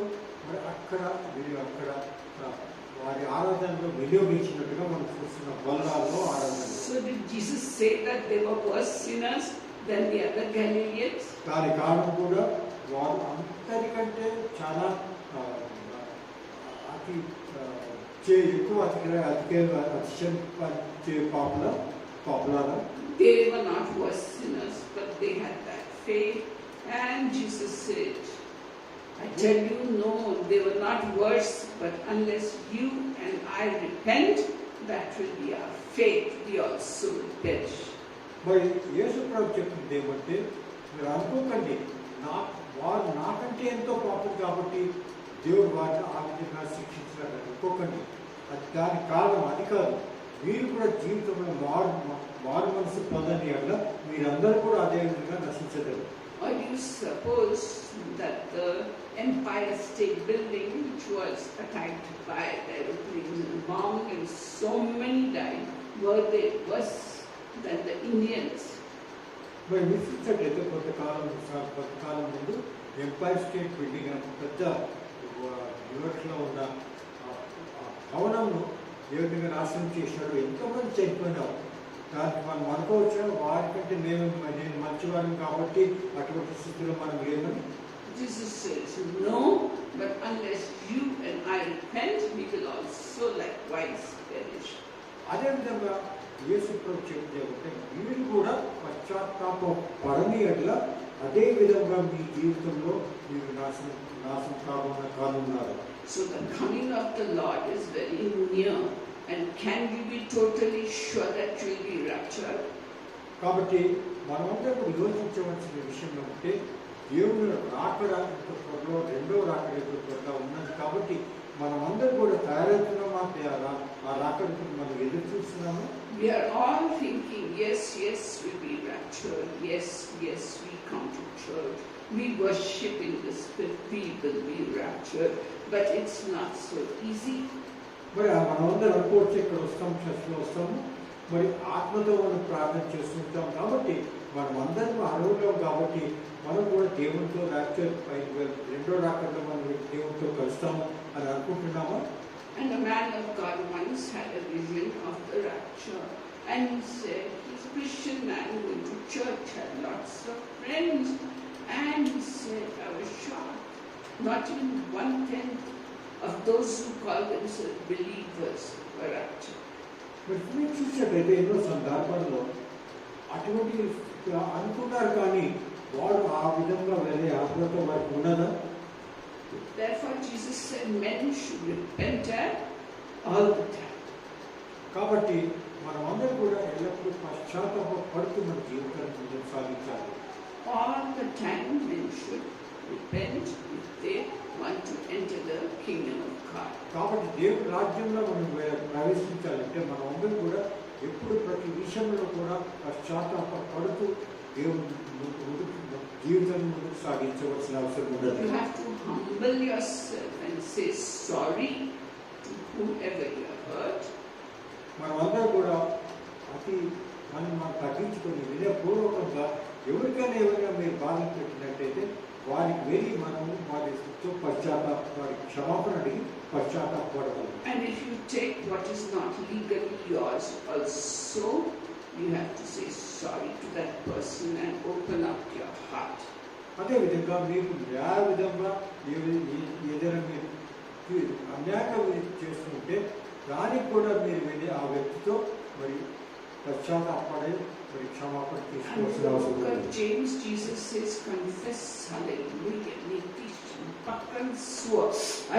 మరి అక్కడ వారి ఆరాధనలో వినియోగించినట్టుగా మనం చూస్తున్న బల్లాల్లో ఆరాధన. So did Jesus say that they were worse sinners than the other Galileans? దాని కారణం కూడా వారు అందరికంటే చాలా They were not worse sinners, but they had that faith And Jesus said, I tell you, no, they were not worse, but unless you and I repent, that will be our fate. We also will perish. మరి యేసు ప్రభు చెప్పింది ఏమంటే, మీరు అనుకోకండి వారు నాకంటే ఎంతో పాపం కాబట్టి దేవుడు వారిని ఆ విధంగా శిక్షించాలని అనుకోకండి. దానికి కారణం అది కాదు. మీరు కూడా జీవితంలో మారు మనసు పొందని అట్లా మీరందరూ కూడా అదే విధంగా నశించగలరు. Or you suppose that the Empire State Building, which was attacked by aeroplanes and bombed and so many died, were they worse than the Indians? మరి విసిరినట్లయితే కొంతకాలం ముందు ఎంపైర్ స్టేట్ బిల్డింగ్ అని పెద్ద న్యూయార్క్లో ఉన్న భవనంను ఏ విధంగా నాశనం చేసినాడు, ఎంతోమంది చనిపోయినారు. దానికి మనం అనుకోవచ్చా వారికంటే నేను మంచివాడిని కాబట్టి అటువంటి స్థితిలో మనం లేమని? Jesus says, no, but unless you and I repent, we will also likewise perish. అదేవిధంగా యేసు ప్రభు చెప్తే ఉంటే మీరు కూడా పశ్చాత్తాప పడని అట్లా అదే విధంగా మీ జీవితంలో మీరు నాశనం కానున్నారు. So the coming of the Lord is very near, and can you be totally sure that you will be raptured? కాబట్టి మనమందరూ యోచించవలసిన విషయం ఏమంటే దేవుడు రాకడ త్వరలో రెండో రాకడ త్వరగా ఉన్నది కాబట్టి మనమందరూ కూడా తయారవుతున్నామా, ఆ రాకడకు మనం ఎదురు చూస్తున్నాము. We are all thinking, yes, we'll be raptured, yes, we come to church, we worship in the spirit, we will be raptured, but it's not so easy. మరి మనమందరం అనుకోవచ్చు ఇక్కడ వస్తాం, చర్చలో వస్తాము, మరి ఆత్మతో మనం ప్రార్థన చేస్తుంటాం కాబట్టి మనం అందరం అర్హులం కాబట్టి మనం కూడా దేవునితో రాక్చర్ రెండో రాకడలో మనం దేవునితో కలుస్తాము అని అనుకుంటున్నామా? And a man of God once had a vision of the rapture, and he said he's a Christian man, went to church, had lots of friends, and he said, I was shocked, not even 1/10 of those who call themselves believers were raptured. మరి మీరు చూసినట్టయితే ఎన్నో సందర్భాల్లో అటువంటి అనుకున్నారు కానీ వాడు ఆ విధంగా వెళ్ళే ఆత్మతో వారికి ఉన్నదా? Therefore Jesus said men should repent all the time. కాబట్టి మనమందరూ కూడా ఎల్లప్పుడూ పశ్చాత్తాపడుతూ మన జీవితాన్ని ముందుకు సాగించాలి. All the time men should repent if they want to enter the kingdom of God. కాబట్టి దేవుడి రాజ్యంలో మనం ప్రవేశించాలంటే మనం అందరూ కూడా ఎప్పుడు ప్రతి విషయంలో కూడా పశ్చాత్తాపడుతూ దేవుని జీవితాన్ని ముందుకు సాగించవలసిన అవసరం ఉండదు. You have to humble yourself and say sorry to whoever you have hurt. మనం అందరూ కూడా మనం తగ్గించుకొని వినయపూర్వకంగా ఎవరికైనా మీరు బాధ పెట్టినట్టయితే వారికి వెళ్ళి మనము వారి వారికి క్షమాపణ అడిగి పశ్చాత్తాపడగలం. And if you take what is not legally yours also, you have to say sorry to that person and open up your heart. అదేవిధంగా మీకు న్యాయ విధంగా ఏదైనా మీరు అన్యాయం చేస్తుంటే దానికి కూడా మీరు వెళ్ళి ఆ వ్యక్తితో మరి పశ్చాత్తాపడి మరి క్షమాపణ తీసుకోవాల్సిన అవసరం ఉంది. James, Jesus says, confess, hallelujah,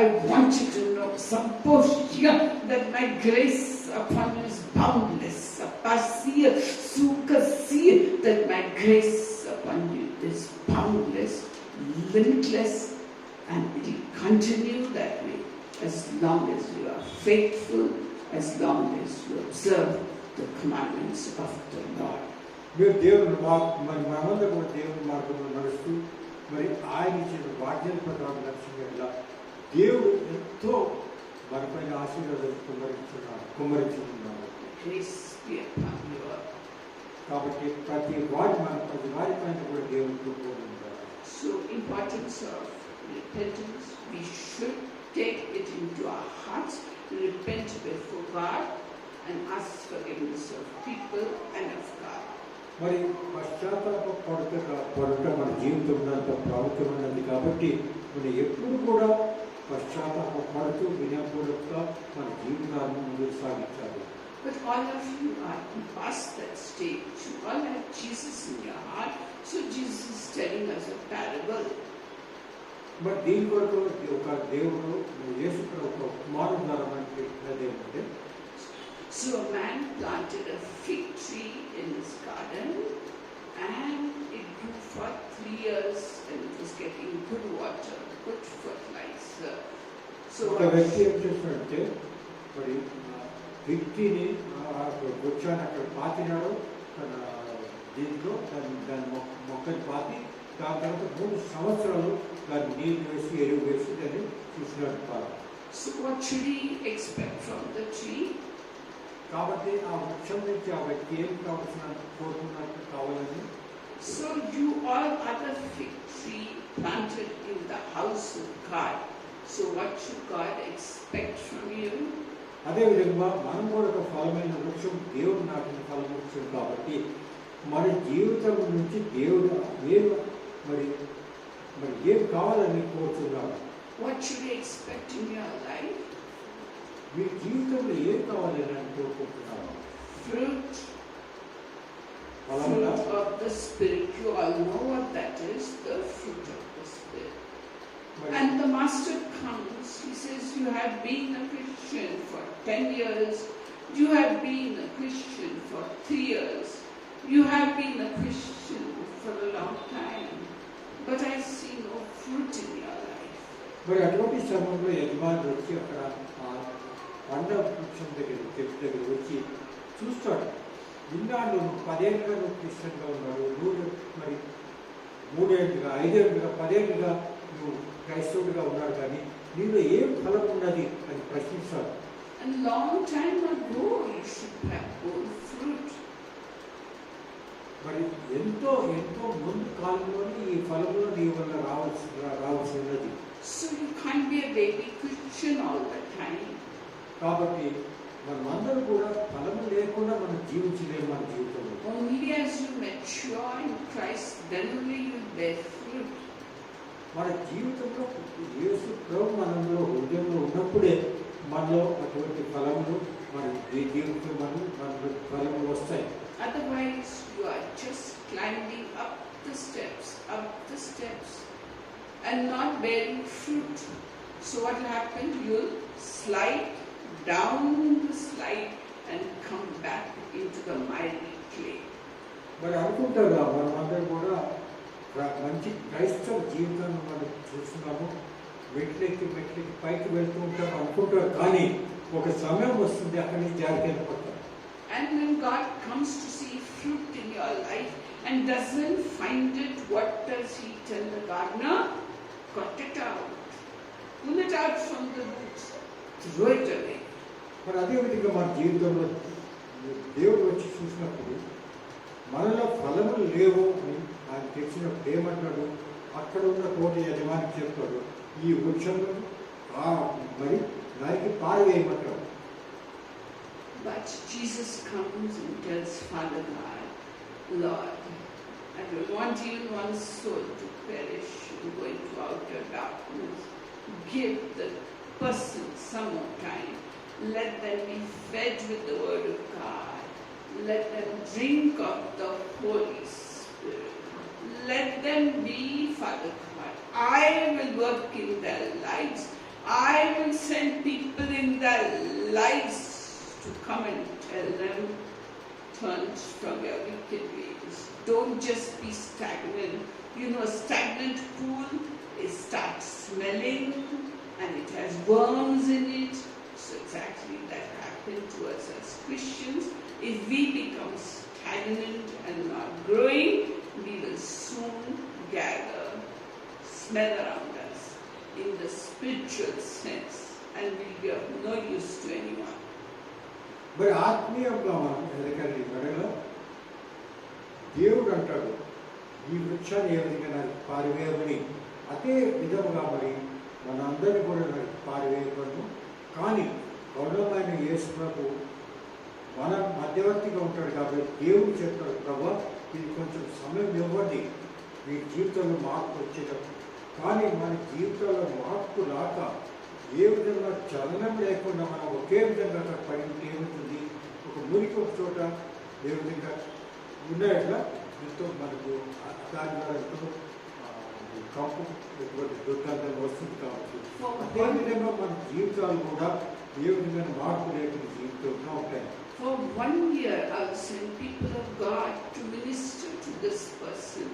I want you to know, Samposhya, that my grace upon you is boundless. Apasya, Sukasya, that my grace upon you is boundless, limitless, and it will continue that way as long as you are faithful, as long as you observe the commandments of the Lord. మీరు దేవుని మరి మనమందరూ కూడా దేవుని మార్గంలో నడుస్తూ మరి ఆయన ఇచ్చిన వాక్యాల ప్రకారం నడుచుకునేలా దేవుడు ఎంతో మనపైన ఆశీర్వాదం కుమ్మరించుకున్నాడు. కాబట్టి ప్రతి వారిపైన కూడా దేవుని కృప ఉంటారు. So importance of repentance, we should take it into our hearts, repent before God and ask forgiveness of people and of God. మరి పశ్చాత్తాపడుట మన జీవితంలో అంత ప్రాముఖ్యమైనది కాబట్టి మనం ఎప్పుడు కూడా పశ్చాత్తాపడుతూ వినయపూర్వకంగా మన జీవితాన్ని ముందుకు సాగించాలి. But all of you are past that stage. You all have Jesus in your heart. So Jesus is telling us a parable. But దీని కొరకు ఒక దేవుడు యేసు ఒక కుమారుడు ద్వారా మనకి చెప్పినది ఏమంటే, So a man planted a fig tree in his garden, and it grew for 3 years, and it was getting good water, good fertilizer. So ఒక వ్యక్తి ఏం చేస్తున్నాడంటే మరి వ్యక్తిని వృక్షాన్ని అక్కడ పాతినాడు తన దీంట్లో దాని మొక్కని పాతి, దాని తర్వాత 3 సంవత్సరాలు దాన్ని నీళ్ళు వేసి ఎరువు వేసి దాన్ని చూసినాడు పాతి. So what should he expect from the tree? కాబట్టి ఆ వృక్షం నుంచి ఆ వ్యక్తి ఏం కోరుకున్నట్టు కావాలని, So you all are the fig tree planted in the house of God. So what should God expect from you? అదేవిధంగా మనం కూడా ఒక ఫలమైన వృక్షం, దేవుడు నాటిన ఫల వృక్షం కాబట్టి మన జీవితం నుంచి దేవుడు మరి ఏం కావాలని కోరుతున్నాడు. What should you expect in your life? మీ జీవితంలో ఏం కావాలని కోరుకుంటున్నాడు? Fruit. ఫలములా? Fruit of the Spirit. You all know what that is, the fruit of the Spirit. మరి And the Master comes, he says, you have been a Christian for 10 years, you have been a Christian for 3 years, you have been a Christian for a long time, but I see no fruit in your life. మరి అటువంటి సమయంలో యజమానుడు వచ్చి అక్కడ ఆ పండ వృక్షం చెట్టు దగ్గర వచ్చి చూస్తాడు. ఇన్నాళ్ళు 10 ఏళ్ళుగా నువ్వు క్రిస్టియన్గా ఉన్నాడు, నువ్వు మరి 3 ఏళ్ళుగా 5 ఏళ్ళుగా 10 ఏళ్ళుగా నువ్వు క్రైస్తవుడిగా ఉన్నాడు, కానీ నీలో ఏం ఫలం ఉన్నది అని ప్రశ్నిస్తాడు. And long time ago you should have borne fruit. మరి ఎంతో ముందు కాలంలోనే ఈ ఫలములు నీ వల్ల రావాల్సి ఉన్నది. So you can't be a baby Christian all the time. కాబట్టి మనమందరూ కూడా ఫలము లేకుండా మనం జీవించలేము మన జీవితంలో. Only as you mature in Christ, then only you bear fruit. మన జీవితంలో యేసు ప్రభు మనలో హృదయంలో ఉన్నప్పుడే మనలో అటువంటి ఫలములు మన జీవితంలో మన ఫలములు వస్తాయి. Otherwise, you are just climbing up the steps, and not bearing fruit. So what will happen? You'll slide down the slide and come back into the miry clay. మరి అనుకుంటారా మనమందరం కూడా మంచి క్రైస్తవ జీవితాన్ని మనం చూస్తున్నాము, మెట్లెక్కి పైకి వెళ్తూ ఉంటాం అనుకుంటారు, కానీ ఒక సమయం వస్తుంది అక్కడి నుంచి జాగ్రత్త పడతాం. And when God comes to see fruit in your life and doesn't find it, what does He tell the gardener? Cut it out. Pull it out from the roots. Throw it away. మరి అదేవిధంగా మన జీవితంలో దేవుడు వచ్చి చూసినప్పుడు మనలో ఫలములు లేవు అని ఆయన తెలిసినప్పుడు ఏమంటాడు? అక్కడ ఉన్న తోటి యజమానికి చెప్తాడు, ఈ వృక్షంలో మరి నరికి పారివేయమంటాడు. But Jesus comes and tells Father God, Lord, I don't want even one soul to perish and go into outer darkness. Give the person some more time. Let them be fed with the word of God. Let them drink of the Holy Spirit. Let them be, Father God, I will work in their lives. I will send people in their lives to come and tell them, turn from your wicked ways. Don't just be stagnant. You know, a stagnant pool, it starts smelling and it has worms in it. So exactly that happened to us as Christians. If we become stagnant and not growing, we will soon gather, smell around us in the spiritual sense, and will be of no use to anyone. మరి ఆత్మీయంగా మనం ఎదగలి వెడలో దేవుడు అంటాడు, ఈ వృక్షాన్ని ఏ విధంగా నాకు పారివేయమని. అదే విధముగా మరి మనందరినీ కూడా నాకు పారివేయబడము. కానీ గౌరవమైన యేసు ప్రభు మన మధ్యవర్తిగా ఉంటాడు కాబట్టి దేవుడు చెప్తాడు, ప్రభా ఇది కొంచెం సమయం ఇవ్వండి మీ జీవితంలో మార్పు వచ్చేటప్పుడు. కానీ మన జీవితంలో మార్పు రాక ఏ విధంగా చలనం లేకుండా మనం ఒకే విధంగా అక్కడ పడి ఉంటే ఏమవుతుంది? ఒక మురికి ఒక చోట ఏ విధంగా ఉన్నాయట్లా ఎంతో మనకు దాని ద్వారా ఎంతో కంపు ఎటువంటి దుర్గంధం వస్తుంది కాబట్టి అదేవిధంగా మన జీవితాలు కూడా ఏ విధంగా మార్పు లేకుండా జీవితంలో ఉంటాయి. For 1 year, I'll send people of God to minister to this person.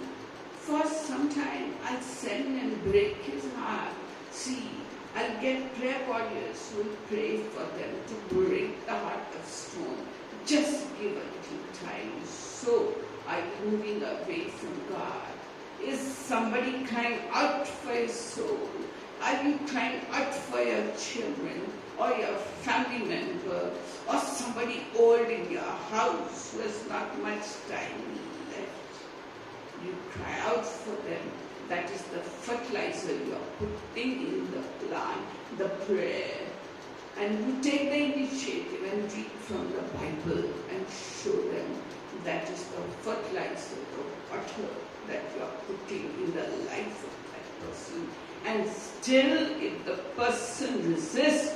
For some time, I'll send and break his heart. See, I'll get prayer warriors who will pray for them to break the heart of stone. Just give a little time. So, are you moving away from God? Is somebody crying out for your soul? Are you crying out for your children or your family member or somebody old in your house who has not much time left? You cry out for them. That is the fertilizer you are putting in the plant, the prayer. And you take the initiative and read from the Bible and show them that is the fertilizer, the water that you are putting in the life of that person. And still, if the person resists,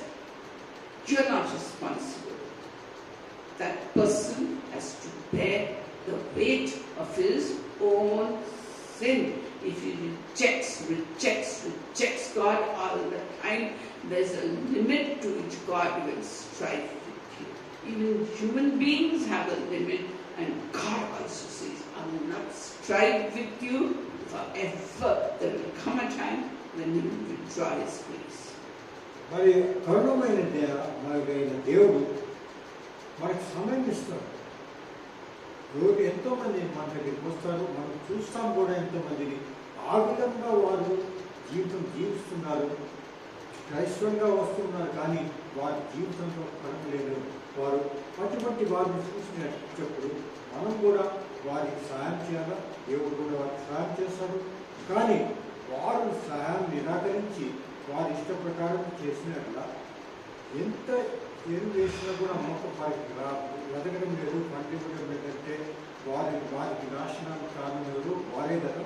you are not responsible. That person has to bear the weight of his own sin. If he rejects God all the time, there's a limit to which God will strive with you. Even human beings have a limit, and God also says, I will not strive with you forever. There will come a time when He will withdraw His grace. మరి కరుణమైన మనకైన దేవుడు మనకు సమయం ఇస్తాడు. రోజు ఎంతోమంది మన దగ్గరికి వస్తారు, మనం చూస్తాం కూడా ఎంతోమందిని ఆ విధంగా వారు జీవితం జీవిస్తున్నారు, క్రైస్తవంగా వస్తున్నారు, కానీ వారి జీవితంలో ఫలం లేదు. వారు అటువంటి వారిని చూసినప్పుడు మనం కూడా వారికి సహాయం చేయాలా, దేవుడు కూడా వారికి సహాయం చేస్తాడు. కానీ వారు సహాయం నిరాకరించి వారి ఇష్ట ప్రకారం చేసినట్లా ఎంత ఎరువు వేసినా కూడా మొక్క వారికి ఎదగడం లేదు, పండించడం లేదంటే వారికి నాశనానికి కారణం లేదు వారే కదా.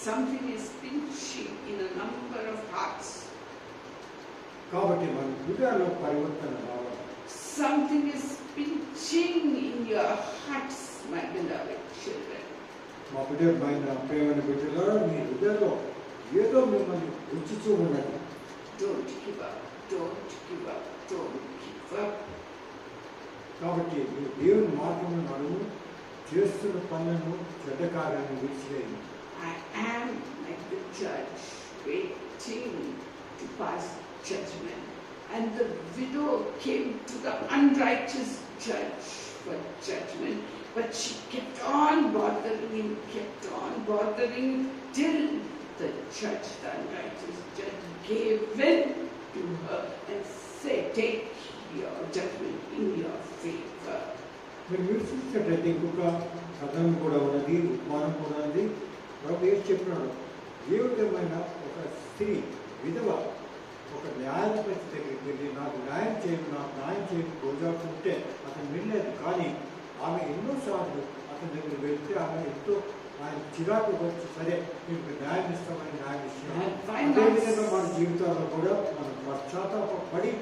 Something is pinching in a number of hearts. కాబట్టి మన హృదయాల్లో పరివర్తన రావాలి. Something is pinching in your hearts, my beloved children. మా బిడ్డమైన ప్రేమైన బిడ్డలో మీ హృదయంలో ఏదో మిమ్మల్ని ఉంచుతూ ఉన్నది. Don't give up, don't give up, don't give up. కాబట్టి మీరు దేవుని మార్గంలో నడుము, చేస్తున్న పనులను చెడ్డ కార్యాలను విడిచివేయండి. I am like the judge waiting to pass judgment. And the widow came to the unrighteous judge for judgment. But she kept on bothering till the judge, the unrighteous judge, gave in to her and said, take your judgment in your favor. మీరు చూసినట్లయితే ఇంకొక కథనం కూడా ఉన్నది, ఉపమానం కూడా ఉంది. ప్రభు ఏం చెప్పినాడు, ఏ విధమైన ఒక స్త్రీ విధవ ఒక న్యాయాధిపతి దగ్గరికి వెళ్ళి నాకు న్యాయం చేయని గోజాడుతుంటే అతను వెళ్ళలేదు. కానీ ఆమె ఎన్నోసార్లు అతని దగ్గర వెళ్తే ఆమె ఎంతో ఆయన చిరాకు వచ్చి సరే మీకు న్యాయం ఇస్తామని న్యాయం ఇస్తున్నాను. అదేవిధంగా మన జీవితాల్లో కూడా మనం పశ్చాత్తాపడి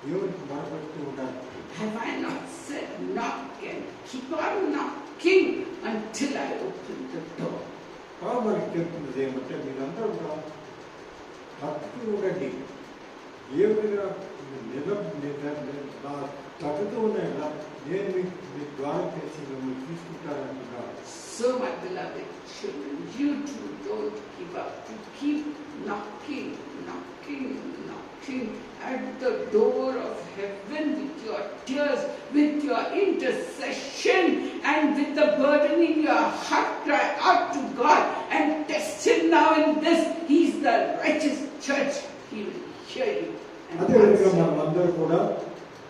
దేవునికి మొరపెడుతూ ఉండాలి. Have I not said knock and keep on knocking until I open the door? మనకి చెప్తున్నది ఏమంటే మీరందరూ కూడా తట్టుతూ ఉండండి. ఏ విధంగా తట్టుతూ ఉన్నాయా నేను మీ ద్వారా తెలిసి మిమ్మల్ని తీసుకుంటానంటున్నాను. So my beloved children, you too don't give up. You keep knocking at the door of heaven with your tears, with your intercession, and with the burden in your heart. Cry out to God and test Him now in this. He is the righteous judge. He will hear you. అదేవిధంగా మనం అందరూ కూడా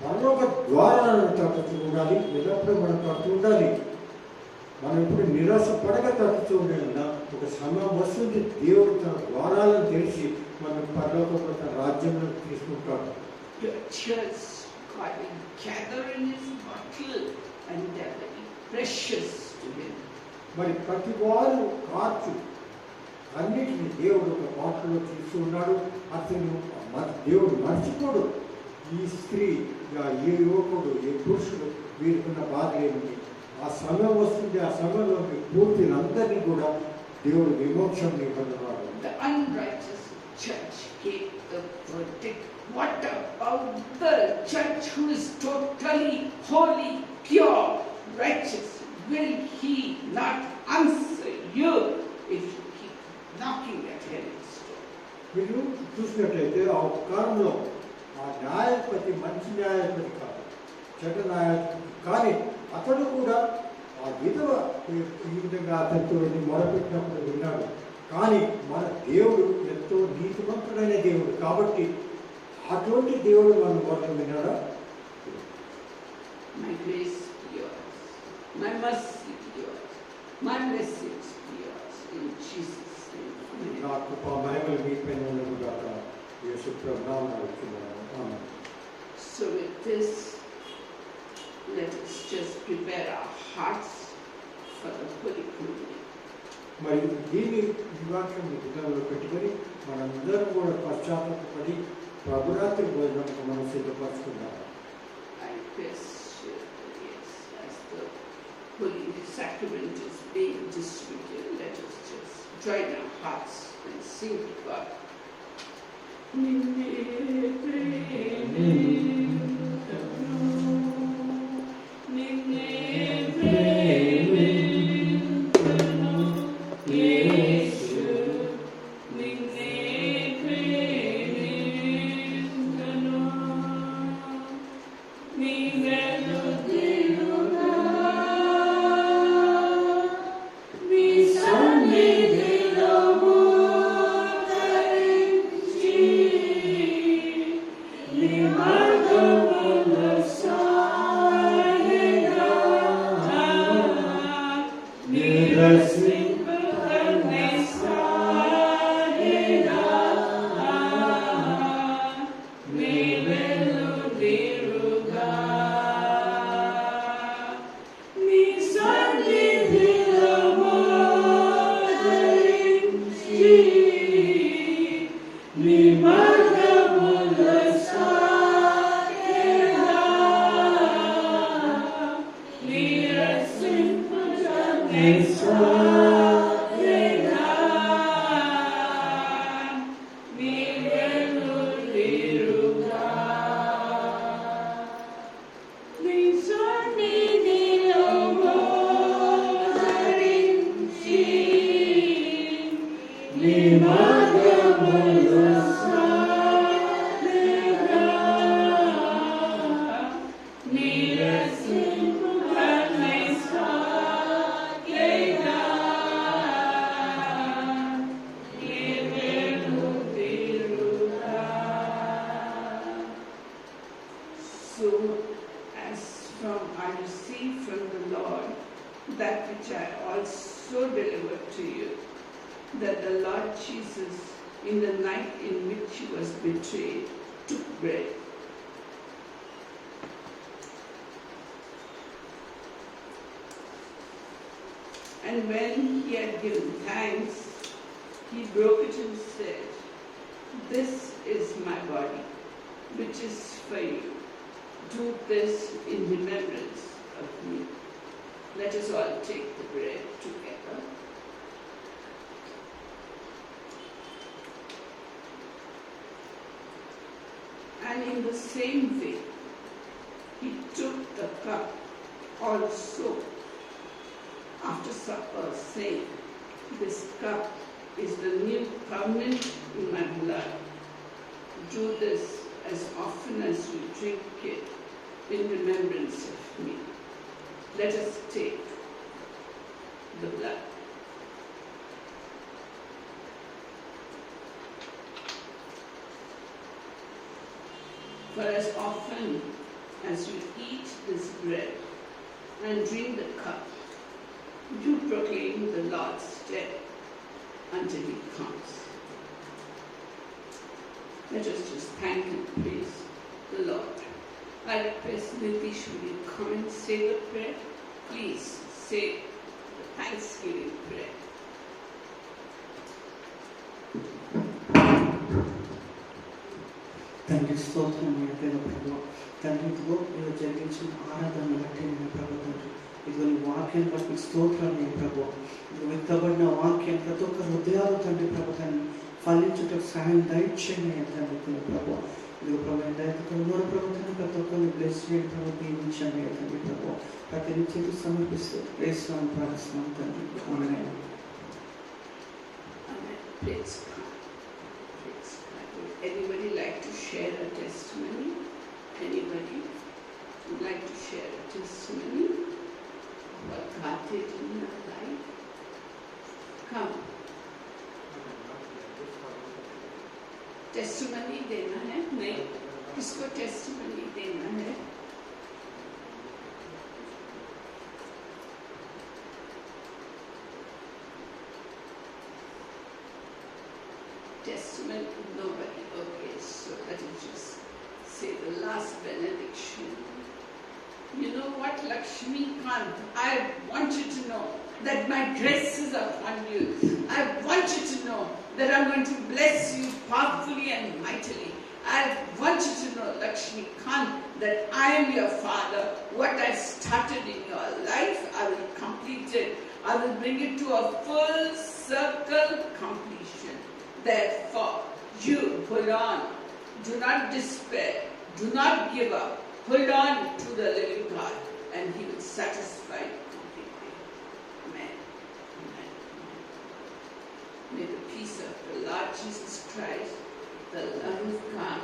పరలోక ద్వారాలను తట్టుతూ ఉండాలి. ఎల్లప్పుడూ మనం తట్టుతూ ఉండాలి. మనం ఇప్పుడు నిరాశ పడక తట్టుతూ ఉండేలా ఒక సమయం వస్తుంది, దేవుడు తన ద్వారాలను తెలిసి మనం పరలోక రాజ్యంలో తీసుకుంటాడు. Your tears God will gather in His bottle, and they are very precious to Him. మరి ప్రతి వారు కార్చు అన్నిటిని దేవుడు ఒక పాటలో తీస్తూ ఉన్నాడు. అతను దేవుడు మర్చిపోడు. ఈ స్త్రీ, ఏ యువకుడు, ఏ పురుషుడు వీరికున్న బాధ ఏమిటి. ఆ సమయం వస్తుంది, ఆ సమయంలో మీ పూర్తిలందరినీ కూడా దేవుడు విమోక్షం ఇవ్వనున్నాడు. The unrighteous judge gave the verdict. What about the judge who is totally holy, pure, righteous? Will he not answer you if you keep knocking at heaven's door? మీరు చూసినట్లయితే ఆ కాలంలో ఆ న్యాయాధిపతి మంచి న్యాయాధిపతి కాదు, చెడ్డ న్యాయాధిపతి, కానీ అతడు కూడా ఆ విధవ ఈ విధంగా అతనితో మొరపెట్టినప్పుడు విన్నాడు. కానీ మన దేవుడు ఎంతో నీతిమంతుడైన దేవుడు కాబట్టి అటువంటి దేవుడు మన మొరలు విన్నాడా? My grace be yours, my mercy be yours, my blessings be yours, in Jesus' name. Amen. నా కృప మహిమలు మీ పైన ఉండగాక యేసు ప్రభు నామమున అడుగుతున్నాను. ఆమేన్. So with this, let us just prepare our hearts for the Holy Communion. మరి దీన్ని వివాహం హృదయంలో పెట్టుకొని మనందరం కూడా పశ్చాత్తాపడి ప్రభురాత్రి భోజనం మనం సిద్ధపరచుకుందాం. I request, yes, as the Holy Sacrament is being distributed, let us just join our hearts and sing to God. So, as from I received from the Lord that which I also delivered to you, that the Lord Jesus, in the night in which he was betrayed, took bread. And when he had given thanks, he broke it and said, "This is my body, which is for you. Do this in remembrance of me." Let us all take the bread together. And in the same way, he took the cup also after supper, saying, "This cup is the new covenant in my blood. Do this as often as you drink it in remembrance of me." Let us take the blood. For as often as you eat this bread and drink the cup, you proclaim the Lord's death until he comes. Let us just thank and praise the Lord. I request Nitish, will you come and say the prayer? Please say the Thanksgiving prayer. తండ్రి స్తోత్రం అయిపోయిన ప్రభు తండ్రి ఇదిగో మీరు జరిగించిన ఆరాధన బట్టి నేను ప్రభు తండ్రి ఇదిగో నీ వాక్యం బట్టి స్తోత్రం నేను ప్రభు ఇదిగో విత్తబడిన వాక్యం ప్రతి ఒక్క హృదయాలు తండ్రి ప్రభు తండ్రి ఫలించుటకు సహాయం దయచేయండి తండ్రి ప్రభు ఇదిగో ప్రభు దయతో ప్రభు తండ్రి ప్రతి ఒక్కరిని బ్లెస్ చేయండి ప్రభు దీవించండి తండ్రి ప్రభు ప్రతి నిత్యకు సమర్పిస్తూ వేస్తున్నాను ప్రార్థిస్తున్నాను తండ్రి ఆమేన్. Praise God. Praise God. Would anybody like to share a testimony? Anybody would like to share a testimony? What God did in your life? Come. Testimony देना है? नहीं, किसको टेस्टिमनी देना है? Testimony, nobody. Okay, so let me just say the last benediction. You know what, Lakshmi Kant, I want you to know that my grace is upon you. I want you to know that I'm going to bless you powerfully and mightily. I want you to know, Lakshmi Kant, that I am your father. What I started in your life, I will complete it. I will bring it to a full circle completion. Therefore, you hold on. Do not despair. Do not give up. Hold on to the living God, and He will satisfy you completely. Amen. Amen. May the peace of the Lord Jesus Christ, the love of God,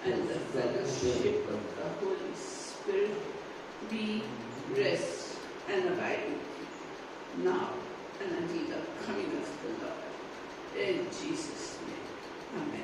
and the fellowship of the Holy Spirit be, rest, and abide with you now and until the coming of the Lord. In Jesus' name. Amen.